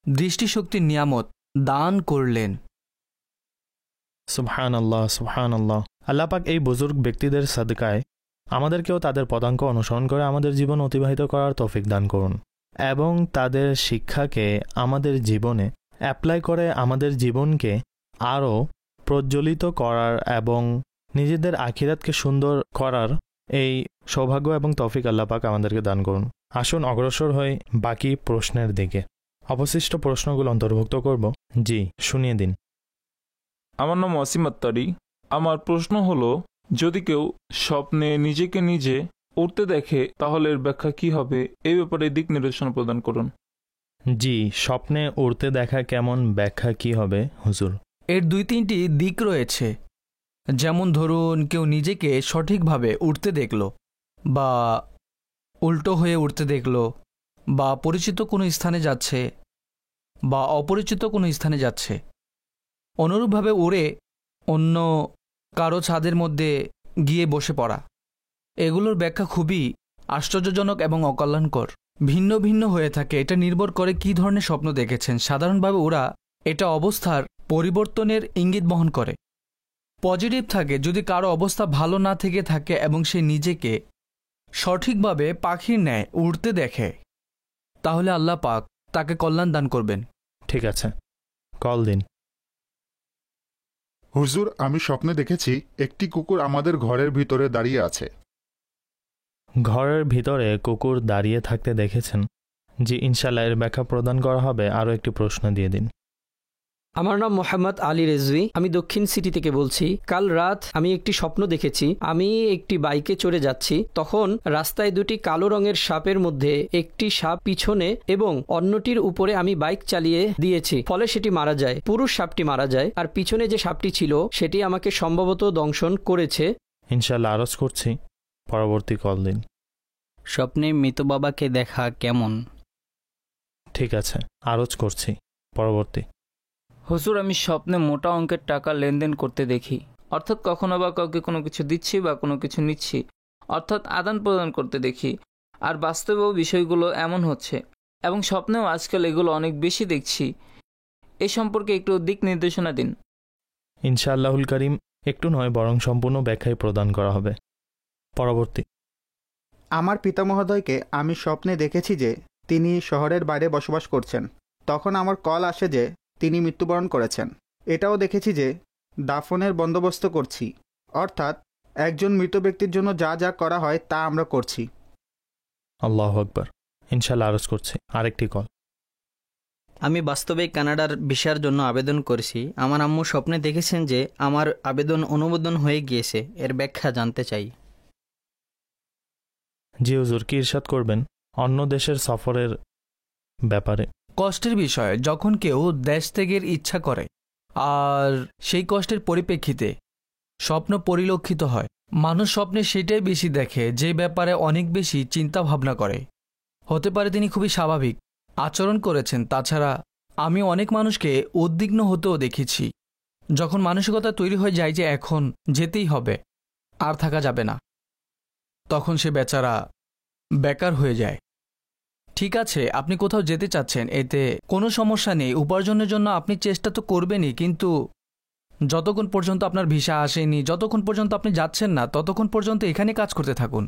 দৃষ্টিশক্তির নিয়ামত দান করলেন। সুবহানাল্লাহ, সুবহানাল্লাহ। আল্লাহ পাক এই বুজুর্গ ব্যক্তিদের সাদকায় আমাদেরকেও তাদের পদাঙ্ক অনুসরণ করে আমাদের জীবন অতিবাহিত করার তৌফিক দান করুন এবং তাদের শিক্ষাকে আমাদের জীবনে অ্যাপ্লাই করে আমাদের জীবনকে আরও প্রজ্বলিত করার এবং নিজেদের আখিরাতকে সুন্দর করার এই সৌভাগ্য এবং তৌফিক আল্লাহ পাক আমাদেরকে দান করুন। আসুন অগ্রসর হয়ে বাকি প্রশ্নের দিকে। অবশিষ্ট প্রশ্নগুলো অন্তর্ভুক্ত করব। জি, শুনিয়ে দিন। আমার নাম ওয়াসিম আত্তারি। আমার প্রশ্ন হলো, যদি কেউ স্বপ্নে নিজেকে নিজে উড়তে দেখে তাহলে এর ব্যাখ্যা কি হবে? এই ব্যাপারে দিক নির্দেশনা প্রদান করুন। জি, স্বপ্নে উড়তে দেখা কেমন, ব্যাখ্যা কি হবে হুজুর? এর 2-3টি দিক রয়েছে। যেমন ধরুন, কেউ নিজেকে সঠিকভাবে উড়তে দেখল, বা উল্টো হয়ে উড়তে দেখল, বা পরিচিত কোনো স্থানে যাচ্ছে, বা অপরিচিত কোনো স্থানে যাচ্ছে, অনুরূপভাবে উড়ে অন্য কারো ছাদের মধ্যে গিয়ে বসে পড়া। এগুলোর ব্যাখ্যা খুবই আশ্চর্যজনক এবং অকল্যাণকর। ভিন্ন ভিন্ন হয়ে থাকে। এটা নির্ভর করে কী ধরনের স্বপ্ন দেখেছেন। সাধারণভাবে ওরা এটা অবস্থার পরিবর্তনের ইঙ্গিত বহন করে। পজিটিভ থাকে যদি কারো অবস্থা ভালো না থেকে থাকে এবং সে নিজেকে সঠিকভাবে পাখির ন্যায় উড়তে দেখে, তাহলে আল্লাহ পাক তাকে কল্যাণ দান করবেন। ঠিক আছে, কল দিন। হুজুর, আমি স্বপ্নে দেখেছি একটি কুকুর আমাদের ঘরের ভিতরে দাঁড়িয়ে আছে। ঘরের ভিতরে কুকুর দাঁড়িয়ে থাকতে দেখেছেন? জি, ইনশাল্লাহ এর ব্যাখ্যা প্রদান করা হবে। আরও একটি প্রশ্ন দিয়ে দিন। আমার নাম মোহাম্মদ আলী রেজভি। আমি দক্ষিণ সিটি থেকে বলছি। কাল রাত আমি একটি স্বপ্ন দেখেছি। আমি একটি বাইকে চড়ে যাচ্ছি, তখন রাস্তায় দুটি কালো রঙের সাপের মধ্যে একটি সাপ পিছনে এবং অন্যটির উপরে আমি বাইক চালিয়ে দিয়েছি, ফলে সেটি মারা যায়। পুরুষ সাপটি মারা যায়, আর পিছনে যে সাপটি ছিল সেটি আমাকে সম্ভবত দংশন করেছে। ইনশাল্লাহ আরজ করছি। পরবর্তী কল দিন। স্বপ্নে মৃত বাবাকে দেখা কেমন? ঠিক আছে, আরজ করছি। পরবর্তী। হুজুর, আমি স্বপ্নে মোটা অঙ্কের টাকা লেনদেন করতে দেখি, অর্থাৎ কখনো বা কাউকে কোনো কিছু দিচ্ছি বা কোনো কিছু নিচ্ছি, অর্থাৎ আদান প্রদান করতে দেখি। আর বাস্তবেও বিষয়গুলো এমন হচ্ছে এবং স্বপ্নেও আজকাল এগুলো অনেক বেশি দেখছি। এ সম্পর্কে একটু দিক নির্দেশনা দিন। ইনশাআল্লাহুল করিম একটু নয় বরং সম্পূর্ণ ব্যাখ্যাই প্রদান করা হবে। পরবর্তী। আমার পিতামহোদয়কে আমি স্বপ্নে দেখেছি যে তিনি শহরের বাইরে বসবাস করছেন। তখন আমার কল আসে যে তিনি মৃত্যুবরণ করেছেন। এটাও দেখেছি যে দাফনের বন্দোবস্ত করছি, অর্থাৎ একজন মৃত ব্যক্তির জন্য যা যা করা হয় তা আমরা করছি। আল্লাহু আকবার। ইনশাআল্লাহ আরজ করছি। আরেকটি কল। আমি বাস্তবে কানাডার ভিসার জন্য আবেদন করেছি। আমার আম্মু স্বপ্নে দেখেছেন যে আমার আবেদন অনুমোদন হয়ে গিয়েছে। এর ব্যাখ্যা জানতে চাই। জি হুজুর, কি ইরশাদ করবেন অন্য দেশের সফরের ব্যাপারে? কষ্টের বিষয়, যখন কেউ দেশ ত্যাগের ইচ্ছা করে আর সেই কষ্টের পরিপ্রেক্ষিতে স্বপ্ন পরিলক্ষিত হয়, মানুষ স্বপ্নে সেটাই বেশি দেখে যে ব্যাপারে অনেক বেশি চিন্তা ভাবনা করে। হতে পারে তিনি খুবই স্বাভাবিক আচরণ করেছেন। তাছাড়া আমি অনেক মানুষকে উদ্বিগ্ন হতেও দেখেছি। যখন মানসিকতা তৈরি হয়ে যায় যে এখন যেতেই হবে, আর থাকা যাবে না, তখন সে বেচারা বেকার হয়ে যায়। ঠিক আছে, আপনি কোথাও যেতে চাচ্ছেন, এতে কোনো সমস্যা নেই, উপার্জনের জন্য আপনি চেষ্টা তো করবেনই, কিন্তু যতক্ষণ পর্যন্ত আপনার ভিসা আসেনি, যতক্ষণ পর্যন্ত আপনি যাচ্ছেন না, ততক্ষণ পর্যন্ত এখানে কাজ করতে থাকুন।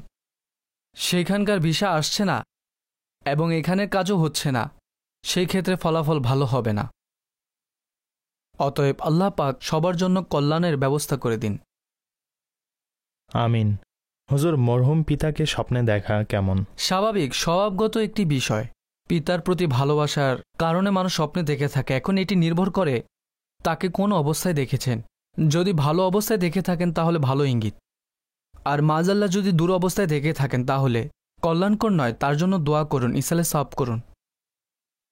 সেখানকার ভিসা আসছে না এবং এখানের কাজও হচ্ছে না, সেই ক্ষেত্রে ফলাফল ভালো হবে না। অতএব আল্লাহ পাক সবার জন্য কল্যাণের ব্যবস্থা করে দিন। আমিন। হুজুর, মরহুম পিতাকে স্বপ্নে দেখা কেমন? স্বাভাবিক, স্বভাবগত একটি বিষয়। পিতার প্রতি ভালোবাসার কারণে মানুষ স্বপ্নে দেখে থাকে। এখন এটি নির্ভর করে তাকে কোন অবস্থায় দেখেছেন। যদি ভালো অবস্থায় দেখে থাকেন তাহলে ভালো ইঙ্গিত, আর মাজাল্লাহ যদি দূর অবস্থায় দেখে থাকেন তাহলে কল্যাণকর নয়, তার জন্য দোয়া করুন, ইসালে সওয়াব করুন।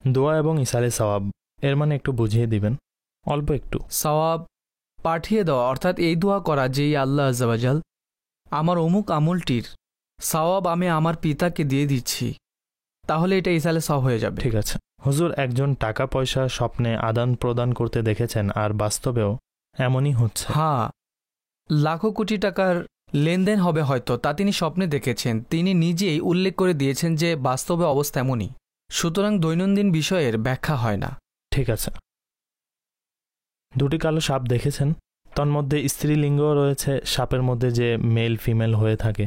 দোয়া এবং ইসালে সওয়াব এর মানে একটু বুঝিয়ে দিবেন, অল্প একটু। সওয়াব পাঠিয়ে দেওয়া, অর্থাৎ এই দোয়া করা যে আল্লাহ আজ্জা ওয়াজাল আমার অমুক আমলটির সওয়াব আমি আমার পিতাকে দিয়ে দিচ্ছি, তাহলে এটা ইসালে সওয়াব হয়ে যাবে। ঠিক আছে। হুজুর, একজন টাকা পয়সা স্বপ্নে আদান প্রদান করতে দেখেছেন আর বাস্তবেও এমনই হচ্ছে। হ্যাঁ, লাখো কোটি টাকার লেনদেন হবে হয়তো, তা তিনি স্বপ্নে দেখেছেন। তিনি নিজেই উল্লেখ করে দিয়েছেন যে বাস্তবে অবস্থা এমনই, সুতরাং দৈনন্দিন বিষয়ের ব্যাখ্যা হয় না। ঠিক আছে। দুটি কালো সাপ দেখেছেন, তন্মধ্যে স্ত্রীলিঙ্গ রয়েছে, সাপের মধ্যে যে মেল ফিমেল হয়ে থাকে,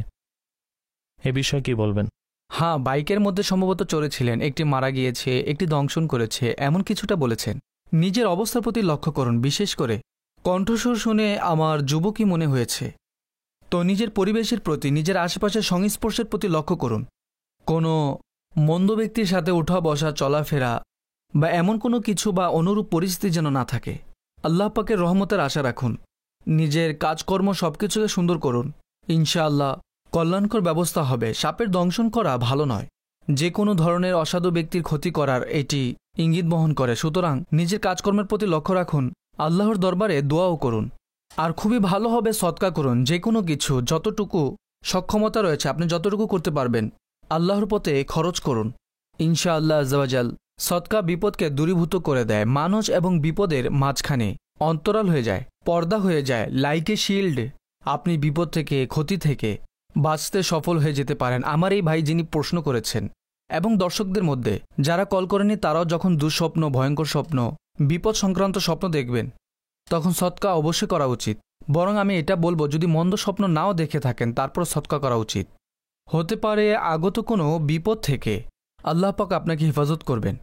এ বিষয়ে কি বলবেন? হ্যাঁ, বাইকের মধ্যে সম্ভবত চড়েছিলেন, একটি মারা গিয়েছে, একটি দংশন করেছে, এমন কিছুটা বলেছেন। নিজের অবস্থার প্রতি লক্ষ্য করুন, বিশেষ করে কণ্ঠস্বর শুনে আমার যুবকই মনে হয়েছে। তো নিজের পরিবেশের প্রতি, নিজের আশেপাশের সংস্পর্শের প্রতি লক্ষ্য করুন। কোনো মন্দ ব্যক্তির সাথে উঠা বসা, চলাফেরা বা এমন কোনো কিছু বা অনুরূপ পরিস্থিতি যেন না থাকে। আল্লাহ পাকের রহমতের আশা রাখুন, নিজের কাজকর্ম সবকিছুকে সুন্দর করুন, ইনশাআল্লাহ কল্যাণকর ব্যবস্থা হবে। সাপের দংশন করা ভালো নয়, যে কোনো ধরনের অসাধু ব্যক্তির ক্ষতি করার এটি ইঙ্গিত বহন করে। সুতরাং নিজের কাজকর্মের প্রতি লক্ষ্য রাখুন, আল্লাহর দরবারে দোয়াও করুন, আর খুবই ভালো হবে সদকা করুন। যে কোনো কিছু যতটুকু সক্ষমতা রয়েছে আপনি যতটুকু করতে পারবেন আল্লাহর পথে খরচ করুন। ইনশাআল্লাহ আজ্জা ওয়াজাল সদকা বিপদকে দূরীভূত করে দেয়, মানুষ এবং বিপদের মাঝখানে অন্তরাল হয়ে যায়, পর্দা হয়ে যায়, লাইকে শিল্ড। আপনি বিপদ থেকে, ক্ষতি থেকে বাঁচতে সফল হয়ে যেতে পারেন। আমার এই ভাই যিনি প্রশ্ন করেছেন এবং দর্শকদের মধ্যে যারা কল করেনি, তারাও যখন দুঃস্বপ্ন, ভয়ঙ্কর স্বপ্ন, বিপদ সংক্রান্ত স্বপ্ন দেখবেন তখন সদকা অবশ্যই করা উচিত। বরং আমি এটা বলবো, যদি মন্দ স্বপ্ন নাও দেখে থাকেন তারপর সদকা করা উচিত। হতে পারে আগত কোনো বিপদ থেকে আল্লাহ পাক আপনাকে হেফাজত করবেন।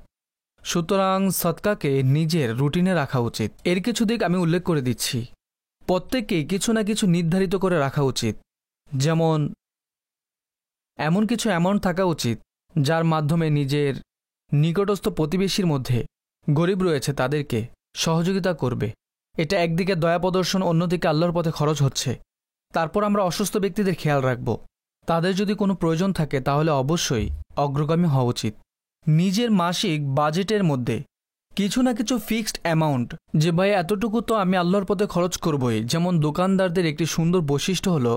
সুতরাং সদকাকে নিজের রুটিনে রাখা উচিত। এর কিছু দিক আমি উল্লেখ করে দিচ্ছি। প্রত্যেককেই কিছু না কিছু নির্ধারিত করে রাখা উচিত, যেমন এমন কিছু অ্যামাউন্ট থাকা উচিত যার মাধ্যমে নিজের নিকটস্থ প্রতিবেশীর মধ্যে গরিব রয়েছে তাদেরকে সহযোগিতা করবে। এটা একদিকে দয়া প্রদর্শন, অন্যদিকে আল্লাহর পথে খরচ হচ্ছে। তারপর আমরা অসুস্থ ব্যক্তিদের খেয়াল রাখব, তাদের যদি কোনো প্রয়োজন থাকে তাহলে অবশ্যই অগ্রগামী হওয়া উচিত। নিজের মাসিক বাজেটের মধ্যে কিছু না কিছু ফিক্সড অ্যামাউন্ট, যে ভাই এতটুকু তো আমি আল্লাহর পথে খরচ করবই। যেমন দোকানদারদের একটি সুন্দর বৈশিষ্ট্য হলো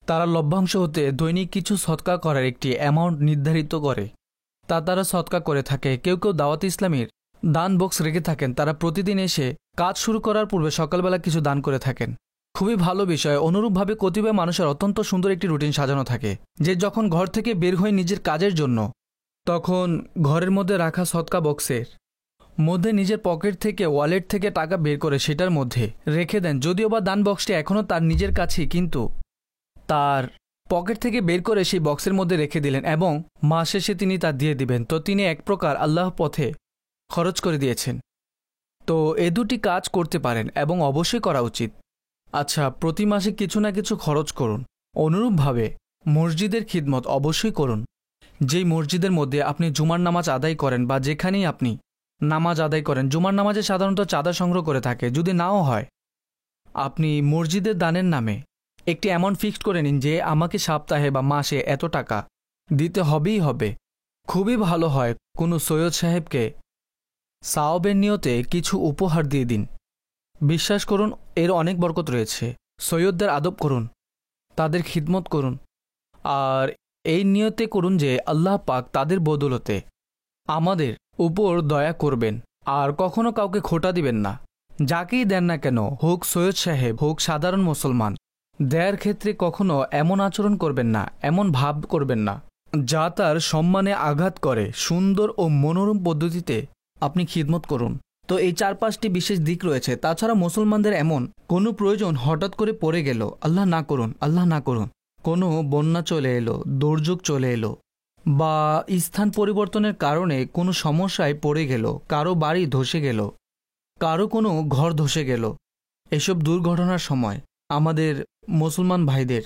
তারা লভ্যাংশ হতে দৈনিক কিছু সদকা করার একটি অ্যামাউন্ট নির্ধারিত করে, তারা সদকা করে থাকে। কেউ কেউ দাওয়াত ইসলামীর দান বক্স রেখে থাকেন, তারা প্রতিদিন এসে কাজ শুরু করার পূর্বে সকালবেলা কিছু দান করে থাকেন। খুবই ভালো বিষয়। অনুরূপভাবে কতিপয় মানুষের অত্যন্ত সুন্দর একটি রুটিন সাজানো থাকে, যে যখন ঘর থেকে বের হয়ে নিজের কাজের জন্য, তখন ঘরের মধ্যে রাখা সদকা বক্সের মধ্যে নিজের পকেট থেকে, ওয়ালেট থেকে টাকা বের করে সেটার মধ্যে রেখে দেন। যদিও বা দান বক্সটি এখনও তার নিজের কাছেই, কিন্তু তার পকেট থেকে বের করে সেই বক্সের মধ্যে রেখে দিলেন এবং মাস শেষে তিনি তা দিয়ে দিবেন। তো তিনি এক প্রকার আল্লাহর পথে খরচ করে দিয়েছেন। তো এ দুটি কাজ করতে পারেন এবং অবশ্যই করা উচিত। আচ্ছা, প্রতি মাসে কিছু না কিছু খরচ করুন। অনুরূপভাবে মসজিদের খিদমত অবশ্যই করুন। যেই মসজিদের মধ্যে আপনি জুমার নামাজ আদায় করেন বা যেখানেই আপনি নামাজ আদায় করেন, জুমার নামাজে সাধারণত চাঁদা সংগ্রহ করে থাকে। যদি নাও হয়, আপনি মসজিদের দানের নামে একটি অ্যামাউন্ট ফিক্সড করে নিন যে আমাকে সপ্তাহে বা মাসে এত টাকা দিতে হবেই হবে। খুবই ভালো হয় কোনো সৈয়দ সাহেবকে সাওয়াবের নিয়তে কিছু উপহার দিয়ে দিন। বিশ্বাস করুন, এর অনেক বরকত রয়েছে। সৈয়দদের আদব করুন, তাদের খিদমত করুন, আর এই নিয়তে করুন যে আল্লাহ পাক তাদের বদৌলতে আমাদের উপর দয়া করবেন। আর কখনো কাউকে খোটা দিবেন না। যাকেই দেন না কেন, হোক সৈয়দ সাহেব, হোক সাধারণ মুসলমান, দেয়ার ক্ষেত্রে কখনো এমন আচরণ করবেন না, এমন ভাব করবেন না যা তার সম্মানে আঘাত করে। সুন্দর ও মনোরম পদ্ধতিতে আপনি খিদমত করুন। তো এই 4-5টি বিশেষ দিক রয়েছে। তাছাড়া মুসলমানদের এমন কোনো প্রয়োজন হঠাৎ করে পড়ে গেল, আল্লাহ না করুন, আল্লাহ না করুন, কোনো বন্যা চলে এলো, দুর্যোগ চলে এলো, বা স্থান পরিবর্তনের কারণে কোনো সমস্যায় পড়ে গেল, কারো বাড়ি ধসে গেল, কারো কোনো ঘর ধসে গেল, এসব দুর্ঘটনার সময় আমাদের মুসলমান ভাইদের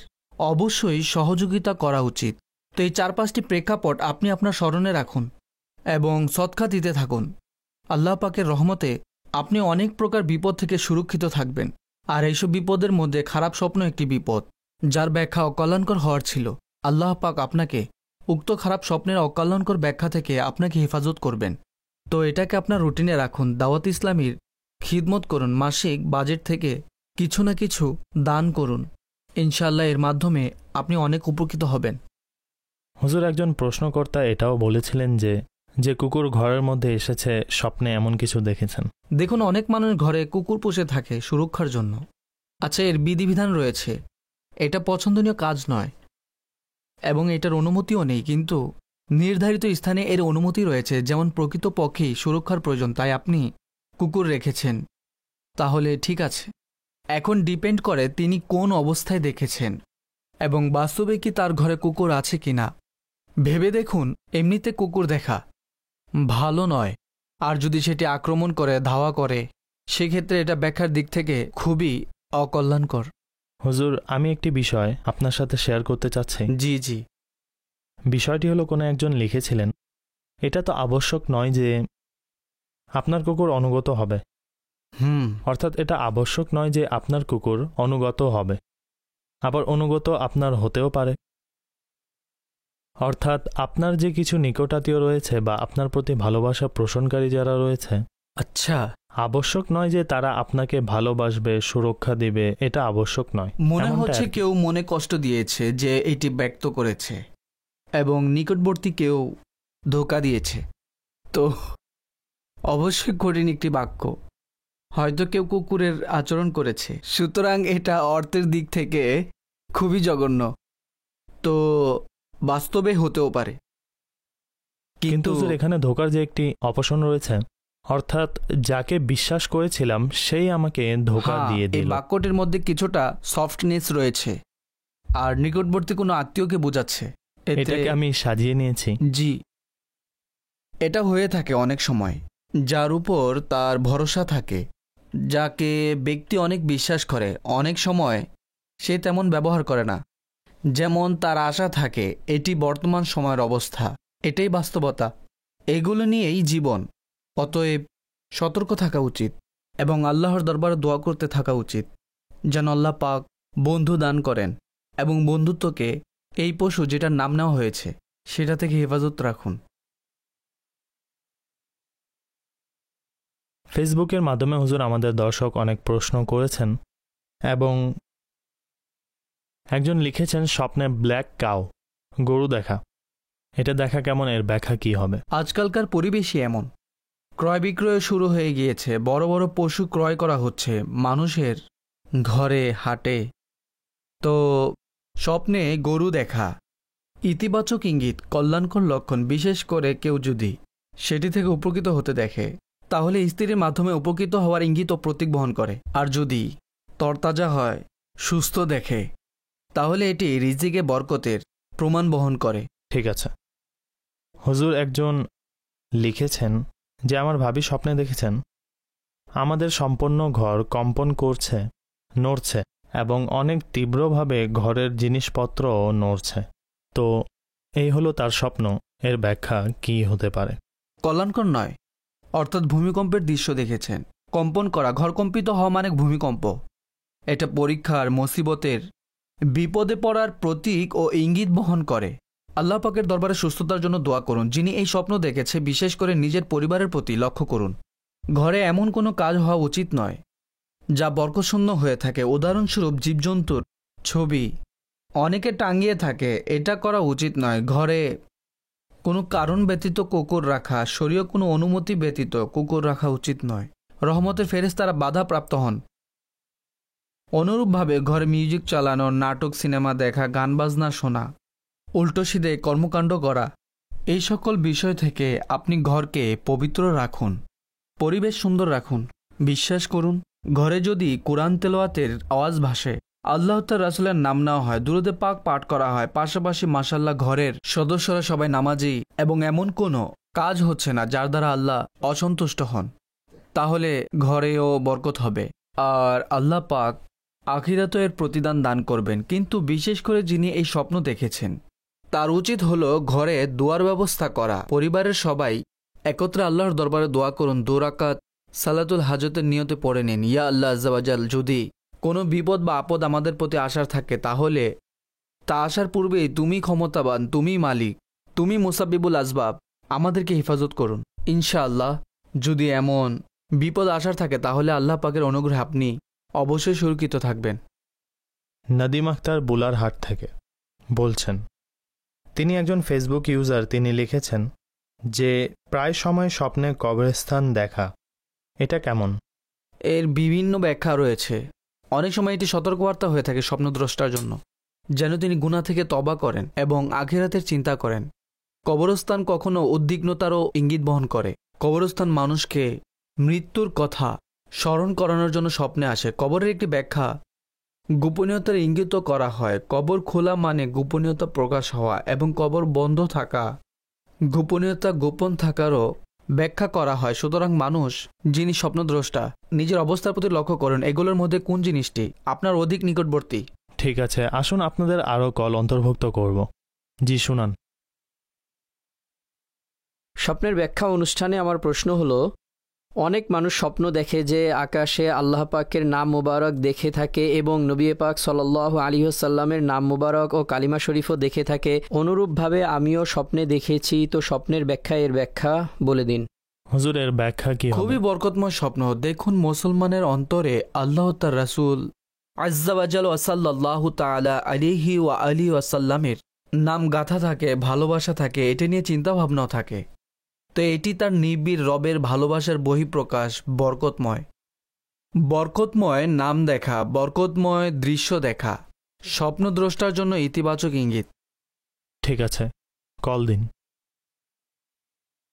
অবশ্যই সহযোগিতা করা উচিত। তো এই 4-5টি প্রেক্ষাপট আপনি আপনার স্মরণে রাখুন এবং সদকা দিতে থাকুন। আল্লাহ পাকের রহমতে আপনি অনেক প্রকার বিপদ থেকে সুরক্ষিত থাকবেন। আর এইসব বিপদের মধ্যে খারাপ স্বপ্ন একটি বিপদ, যার ব্যাখ্যা অকল্যাণকর হওয়ার ছিল। আল্লাহ পাক আপনাকে উক্ত খারাপ স্বপ্নের অকল্যাণকর ব্যাখ্যা থেকে আপনাকে হেফাজত করবেন। তো এটাকে আপনার রুটিনে রাখুন। দাওয়াত ইসলামীর খিদমত করুন, মাসিক বাজেট থেকে কিছু না কিছু দান করুন। ইনশাআল্লাহ এর মাধ্যমে আপনি অনেক উপকৃত হবেন। হুজুর, একজন প্রশ্নকর্তা এটাও বলেছিলেন যে কুকুর ঘরের মধ্যে এসেছে, স্বপ্নে এমন কিছু দেখেছেন। দেখুন, অনেক মানুষ ঘরে কুকুর পুষে থাকে সুরক্ষার জন্য। আচ্ছা, এর বিধিবিধান রয়েছে, এটা পছন্দনীয় কাজ নয় এবং এটার অনুমতিও নেই, কিন্তু নির্ধারিত স্থানে এর অনুমতি রয়েছে। যেমন প্রকৃত পক্ষেই সুরক্ষার প্রয়োজন, তাই আপনি কুকুর রেখেছেন, তাহলে ঠিক আছে। এখন ডিপেন্ড করে তিনি কোন অবস্থায় দেখেছেন এবং বাস্তবে কি তার ঘরে কুকুর আছে কিনা। ভেবে দেখুন, এমনিতে কুকুর দেখা ভালো নয়, আর যদি সেটি আক্রমণ করে, ধাওয়া করে, সেক্ষেত্রে এটা ব্যাখ্যার দিক থেকে খুবই অকল্যাণকর। হুজুর, আমি একটি বিষয় আপনার সাথে শেয়ার করতে চাচ্ছি। জি জি। বিষয়টি হলো, কোনো একজন লিখেছিলেন, এটা তো আবশ্যক নয় যে আপনার কুকুর অনুগত হবে। অর্থাৎ এটা আবশ্যক নয় যে আপনার কুকুর অনুগত হবে, আবার অনুগত আপনার হতেও পারে। অর্থাৎ আপনার যে কিছু নিকটাত্মীয় রয়েছে বা আপনার প্রতি ভালোবাসা পোষণকারী যারা রয়েছে, আচ্ছা, আবশ্যক নয় যে তারা আপনাকে ভালোবাসবে, সুরক্ষা দিবে, এটা আবশ্যক নয়। মনে হচ্ছে কেউ মনে কষ্ট দিয়েছে যে এটি ব্যক্ত করেছে এবং নিকটবর্তী কেউ ধোঁকা দিয়েছে। তো অবশ্যই কঠিন একটি বাক্য, হয়তো কেউ কুকুরের আচরণ করেছে, সুতরাং এটা অর্থের দিক থেকে খুবই জঘন্য। তো বাস্তবে হতেও পারে, কিন্তু এখানে ধোঁকার যে একটি অপশন রয়েছে, অর্থাৎ যাকে বিশ্বাস করেছিলাম সেই আমাকে ধোঁকা দিয়ে দিল। এই বাক্যটির মধ্যে কিছুটা সফটনেস রয়েছে আর নিকটবর্তী কোনো আত্মীয়কে বোঝাচ্ছে। এটাকে আমি সাজিয়ে নিয়েছি। জি, এটা হয়ে থাকে অনেক সময়, যার উপর তার ভরসা থাকে, যাকে ব্যক্তি অনেক বিশ্বাস করে, অনেক সময় সে তেমন ব্যবহার করে না যেমন তার আশা থাকে। এটি বর্তমান সময়ের অবস্থা, এটাই বাস্তবতা, এগুলো নিয়েই জীবন। অতএব সতর্ক থাকা উচিত এবং আল্লাহর দরবারে দোয়া করতে থাকা উচিত যেন আল্লাহ পাক বন্ধু দান করেন এবং বন্ধুত্বকে এই পশু যেটার নাম নেওয়া হয়েছে সেটা থেকে হেফাজত রাখুন। ফেসবুকের মাধ্যমে হুজুর আমাদের দর্শক অনেক প্রশ্ন করেছেন এবং একজন লিখেছেন, স্বপ্নে ব্ল্যাক কাউ, গরু দেখা, এটা দেখা কেমন, এর ব্যাখ্যা কি হবে? আজকালকার পরিবেশই এমন, ক্রয় বিক্রয় শুরু হয়ে গিয়েছে, বড় বড় পশু ক্রয় করা হচ্ছে মানুষের ঘরে, হাটে। তো স্বপ্নে গরু দেখা ইতিবাচক ইঙ্গিত, কল্যাণকর লক্ষণ। বিশেষ করে কেউ যদি সেটি থেকে উপকৃত হতে দেখে তাহলে স্ত্রীর মাধ্যমে উপকৃত হওয়ার ইঙ্গিত ও প্রতীক বহন করে। আর যদি তরতাজা হয়, সুস্থ দেখে, তাহলে এটি রিজিকে বরকতের প্রমাণ বহন করে। ঠিক আছে হুজুর, একজন লিখেছেন যে আমার ভাবি স্বপ্নে দেখেছেন আমাদের সম্পূর্ণ ঘর কম্পন করছে, নড়ছে এবং অনেক তীব্রভাবে ঘরের জিনিসপত্র নড়ছে। তো এই হলো তার স্বপ্ন, এর ব্যাখ্যা কি হতে পারে? কল্যাণকর নয়, অর্থাৎ ভূমিকম্পের দৃশ্য দেখেছেন। কম্পন করা, ঘর কম্পিত হওয়া মানে ভূমিকম্প। এটা পরীক্ষার, মুসিবতের, বিপদে পড়ার প্রতীক ও ইঙ্গিত বহন করে। আল্লাহ পাকের দরবারে সুস্থতার জন্য দোয়া করুন। যিনি এই স্বপ্ন দেখেছে, বিশেষ করে নিজের পরিবারের প্রতি লক্ষ্য করুন। ঘরে এমন কোনো কাজ হওয়া উচিত নয় যা বরকতশূন্য হয়ে থাকে। উদাহরণস্বরূপ জীবজন্তুর ছবি অনেকে টাঙিয়ে থাকে, এটা করা উচিত নয়। ঘরে কোনো কারণ ব্যতীত কুকুর রাখা, শরীয় কোনো অনুমতি ব্যতীত কুকুর রাখা উচিত নয়। রহমতের ফেরেশতারা বাধা প্রাপ্ত হন অনুরূপভাবে ঘরে মিউজিক চালানো, নাটক সিনেমা দেখা, গান বাজনা শোনা, উল্টোসিধে কর্মকাণ্ড করা, এই সকল বিষয় থেকে আপনি ঘরকে পবিত্র রাখুন, পরিবেশ সুন্দর রাখুন। বিশ্বাস করুন, ঘরে যদি কোরআন তেলাওয়াতের আওয়াজ ভাসে, আল্লাহ তাআলা রাসূলের নাম নেওয়া হয়, দুরূদে পাক পাঠ করা হয়, পাশাপাশি মাশাআল্লাহ ঘরের সদস্যরা সবাই নামাজি এবং এমন কোনো কাজ হচ্ছে না যার দ্বারা আল্লাহ অসন্তুষ্ট হন, তাহলে ঘরেও বরকত হবে আর আল্লাহ পাক আখিরাতে এর প্রতিদান দান করবেন। কিন্তু বিশেষ করে যিনি এই স্বপ্ন দেখেছেন তার উচিত হলো ঘরে দোয়ার ব্যবস্থা করা। পরিবারের সবাই একত্রে আল্লাহর দরবারে দোয়া করুন, 2 রাকাত সালাতুল হাজতের নিয়তে পড়ে নিন, ইয়া আল্লাহ আজ্জা ওয়া জাল, যদি কোনো বিপদ বা আপদ আমাদের প্রতি আসার থাকে তাহলে তা আসার পূর্বেই তুমি ক্ষমতাবান, তুমি মালিক, তুমি মুসাব্বিবুল আসবাব, আমাদেরকে হেফাজত করুন। ইনশাআল্লাহ যদি এমন বিপদ আসার থাকে তাহলে আল্লাহ পাকের অনুগ্রহে আপনি অবশ্যই সুরক্ষিত থাকবেন। নদীম আক্তার বুলারহাট থেকে বলছেন, তিনি একজন ফেসবুক ইউজার। তিনি লিখেছেন যে প্রায় সময় স্বপ্নে কবরস্থান দেখা, এটা কেমন? এর বিভিন্ন ব্যাখ্যা রয়েছে। অনেক সময় এটি সতর্কবার্তা হয়ে থাকে স্বপ্নদ্রষ্টার জন্য, যেন তিনি গুনাহ থেকে তওবা করেন এবং আখিরাতের চিন্তা করেন। কবরস্থান কখনো উদ্বিগ্নতারও ইঙ্গিত বহন করে। কবরস্থান মানুষকে মৃত্যুর কথা স্মরণ করানোর জন্য স্বপ্নে আসে। কবরের একটি ব্যাখ্যা গোপনীয়তার ইঙ্গিত করা হয়। কবর খোলা মানে গোপনীয়তা প্রকাশ হওয়া এবং কবর বন্ধ থাকা গোপনীয়তা গোপন থাকারও ব্যাখ্যা করা হয়। সুতরাং মানুষ যিনি স্বপ্নদ্রষ্টা নিজের অবস্থার প্রতি লক্ষ্য করেন, এগুলোর মধ্যে কোন জিনিসটি আপনার অধিক নিকটবর্তী। ঠিক আছে, আসুন আপনাদের আরও কল অন্তর্ভুক্ত করব। জি শুনান। স্বপ্নের ব্যাখ্যা অনুষ্ঠানে আমার প্রশ্ন হলো, অনেক মানুষ স্বপ্ন দেখে যে আকাশে আল্লাহ পাকের নাম মুবারক দেখে থাকে এবং নবী পাক সাল্লাল্লাহু আলাইহি ওয়াসাল্লামের নাম মুবারক ও কালিমা শরীফও দেখে থাকে। অনুরূপভাবে আমিও স্বপ্নে দেখেছি, তো স্বপ্নের ব্যাখ্যা, এর ব্যাখ্যা বলে দিন। হুজুর, এর ব্যাখ্যা কি হবে? খুবই বরকতময় স্বপ্ন। দেখুন, মুসলমানের অন্তরে আল্লাহ তার রাসূল আজ্জা ওয়া জাল সাল্লাল্লাহু তাআলা আলাইহি ওয়া আলিহি ওয়াসাল্লামের নাম গাথা থাকে, ভালোবাসা থাকে, এটা নিয়ে চিন্তা ভাবনাও থাকে। তো এটি তার নিবিড় রবের ভালোবাসার বহিঃপ্রকাশ। বরকতময় নাম দেখা, বরকতময় দৃশ্য দেখা স্বপ্নদ্রষ্টার জন্য ইতিবাচক ইঙ্গিত। ঠিক আছে, কল দিন।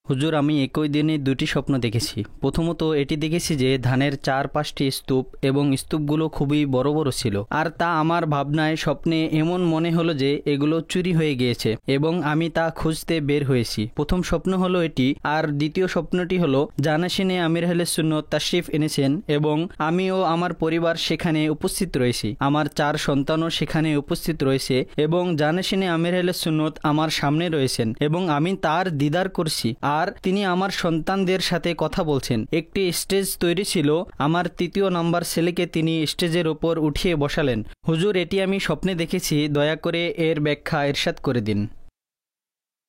হুজুর, আমি একই দিনে 2টি স্বপ্ন দেখেছি। প্রথমত এটি দেখেছি যে ধানের 4-5টি স্তূপ এবং স্তূপগুলো খুবই বড় বড় ছিল, আর তা আমার ভাবনায় স্বপ্নে এমন মনে হলো যে এগুলো চুরি হয়ে গিয়েছে এবং আমি তা খুঁজতে বের হয়েছি। প্রথম স্বপ্ন হলো এটি। আর দ্বিতীয় স্বপ্নটি হলো জানাশিনে আমির আহলে সুন্নাত তাশরিফ এনেছেন এবং আমি ও আমার পরিবার সেখানে উপস্থিত রয়েছি। আমার 4 সন্তানও সেখানে উপস্থিত রয়েছে এবং জানাশিনে আমির আহলে সুন্নাত আমার সামনে রয়েছেন এবং আমি তার দিদার করছি আর তিনি আমার সন্তানদের সাথে কথা বলছেন। একটি স্টেজ তৈরি ছিল, আমার 3য় নম্বর ছেলেকে তিনি স্টেজের ওপর উঠিয়ে বসালেন। হুজুর, এটি আমি স্বপ্নে দেখেছি, দয়া করে এর ব্যাখ্যা ইরশাদ করে দিন।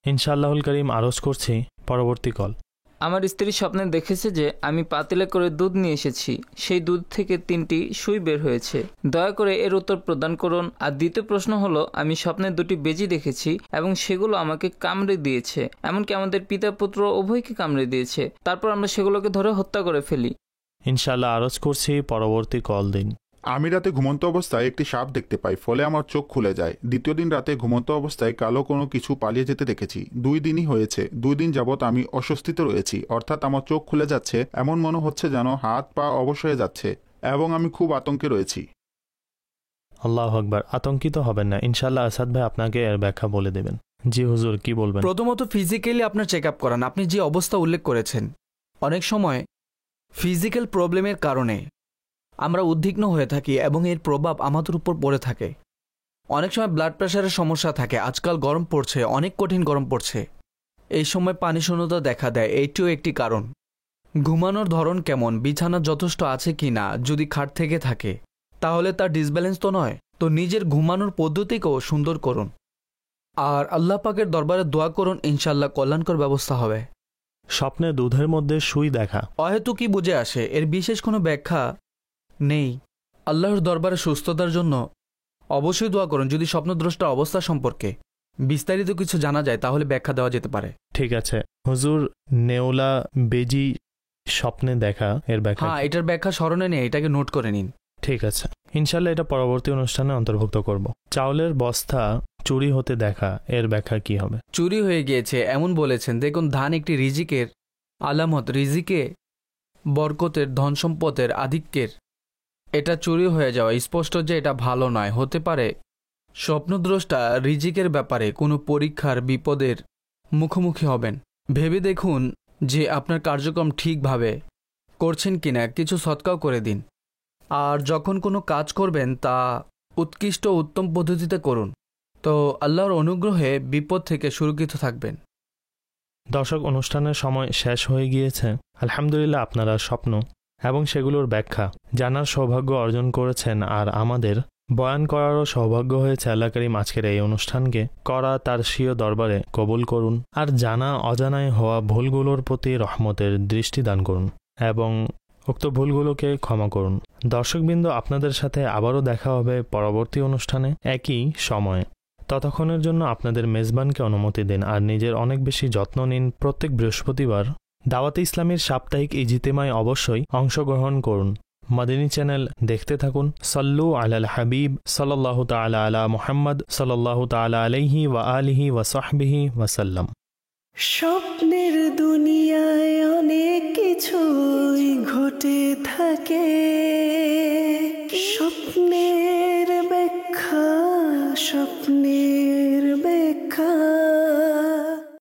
ইনশাআল্লাহুল করিম, আরজ করছি পরবর্তী কল। আমার স্ত্রী স্বপ্নে দেখেছে যে আমি পাতিলে করে দুধ নিয়ে এসেছি, সেই দুধ থেকে 3টি সুই বের হয়েছে। দয়া করে এর উত্তর প্রদান করুন। আর দ্বিতীয় প্রশ্ন হলো, আমি স্বপ্নে 2টি বেজি দেখেছি এবং সেগুলো আমাকে কামড়ে দিয়েছে, এমনকি আমাদের পিতা পুত্র উভয়কে কামড়ে দিয়েছে। তারপর আমরা সেগুলোকে ধরে হত্যা করে ফেলি। ইনশাআল্লাহ আরজ করছি, পরবর্তী কল দিন। আমি রাতে ঘুমন্ত অবস্থায় একটি সাপ দেখতে পাই, ফলে আমার চোখ খুলে যায়। দ্বিতীয় দিন রাতে ঘুমন্ত অবস্থায় কালো কোনো কিছু পালিয়ে যেতে দেখেছি। 2 দিনই হয়েছে। 2 দিন যাবৎ আমি অস্বস্তিতে রয়েছি, অর্থাৎ আমার চোখ খুলে যাচ্ছে, এমন মনে হচ্ছে যেন হাত পা অবশ হয়ে যাচ্ছে এবং আমি খুব আতঙ্কে রয়েছি। আল্লাহু আকবার, আতঙ্কিত হবেন না, ইনশাআল্লাহ আসাদ ভাই আপনাকে এর ব্যাখ্যা বলে দেবেন। জি হুজুর, কি বলবেন? প্রথমত ফিজিক্যালি আপনার চেক আপ করান। আপনি যে অবস্থা উল্লেখ করেছেন, অনেক সময় ফিজিক্যাল প্রবলেমের কারণে আমরা উদ্বিগ্ন হয়ে থাকি এবং এর প্রভাব আমাদের উপর পড়ে থাকে। অনেক সময় ব্লাড প্রেশারের সমস্যা থাকে। আজকাল গরম পড়ছে, অনেক কঠিন গরম পড়ছে, এই সময় পানি শূন্যতা দেখা দেয়, এইটিও একটি কারণ। ঘুমানোর ধরন কেমন, বিছানা যথেষ্ট আছে কি না, যদি খাট থেকে থাকে তাহলে তার ডিসব্যালেন্স তো নয়। তো নিজের ঘুমানোর পদ্ধতিকেও সুন্দর করুন আর আল্লাহ পাকের দরবারে দোয়া করুন, ইনশাআল্লাহ কল্যাণকর ব্যবস্থা হবে। স্বপ্নে দুধের মধ্যে সুই দেখা অহেতু কি বুঝে আসে, এর বিশেষ কোনো ব্যাখ্যা নেই। আল্লাহর দরবারে সুস্থতার জন্য অবশ্যই দোয়া করুন। যদি স্বপ্নদ্রষ্টার অবস্থা সম্পর্কে বিস্তারিত কিছু জানা যায় তাহলে ব্যাখ্যা দেওয়া যেতে পারে। ঠিক আছে হুজুর, নেওলা বেজি স্বপ্নে দেখা, এর ব্যাখ্যা? হ্যাঁ, এটার ব্যাখ্যা স্মরণে নেই, এটাকে নোট করে নিন। ঠিক আছে। ইনশাল্লাহ এটা পরবর্তী অনুষ্ঠানে অন্তর্ভুক্ত করব। চাউলের বস্তা চুরি হতে দেখা, এর ব্যাখ্যা কি হবে? চুরি হয়ে গিয়েছে এমন বলেছেন। দেখুন, ধান একটি রিজিকের আলামত, রিজিকে বরকতের, ধন সম্পদের, আধিক্যের। এটা চুরি হয়ে যাওয়া স্পষ্ট যে এটা ভালো নয়। হতে পারে স্বপ্নদ্রষ্টা রিজিকের ব্যাপারে কোনো পরীক্ষার, বিপদের মুখোমুখি হবেন। ভেবে দেখুন যে আপনার কার্যক্রম ঠিকভাবে করছেন কিনা, কিছু সৎকাও করে দিন। আর যখন কোনো কাজ করবেন তা উৎকৃষ্ট উত্তম পদ্ধতিতে করুন, তো আল্লাহর অনুগ্রহে বিপদ থেকে সুরক্ষিত থাকবেন। দর্শক, অনুষ্ঠানের সময় শেষ হয়ে গিয়েছে। আলহামদুলিল্লাহ, আপনারা স্বপ্ন এবং সেগুলোর ব্যাখ্যা জানার সৌভাগ্য অর্জন করেছেন, আর আমাদের বয়ান করারও সৌভাগ্য হয়েছে। আল্লাহ করিম আজকের এই অনুষ্ঠানকে করা তার স্বীয় দরবারে কবুল করুন, আর জানা অজানায় হওয়া ভুলগুলোর প্রতি রহমতের দৃষ্টি দান করুন এবং উক্ত ভুলগুলোকে ক্ষমা করুন। দর্শকবৃন্দ, আপনাদের সাথে আবারও দেখা হবে পরবর্তী অনুষ্ঠানে একই সময়ে। ততক্ষণের জন্য আপনাদের মেজবানকে অনুমতি দিন আর নিজের অনেক বেশি যত্ন নিন। প্রত্যেক বৃহস্পতিবার দাওয়াতে ইসলামীর সাপ্তাহিক ইজতিমায় অবশ্যই অংশগ্রহণ করুন। মাদিনী চ্যানেল দেখতে থাকুন। সাল্লু আলাল হাবিব সাল্লাল্লাহু তাআলা আলা মুহাম্মদ সাল্লাল্লাহু তাআলা আলাইহি ওয়া আলিহি ওয়া সাহবিহি ওয়াসাল্লাম। স্বপ্নের দুনিয়ায় অনেক কিছুই ঘটে থাকে, স্বপ্নে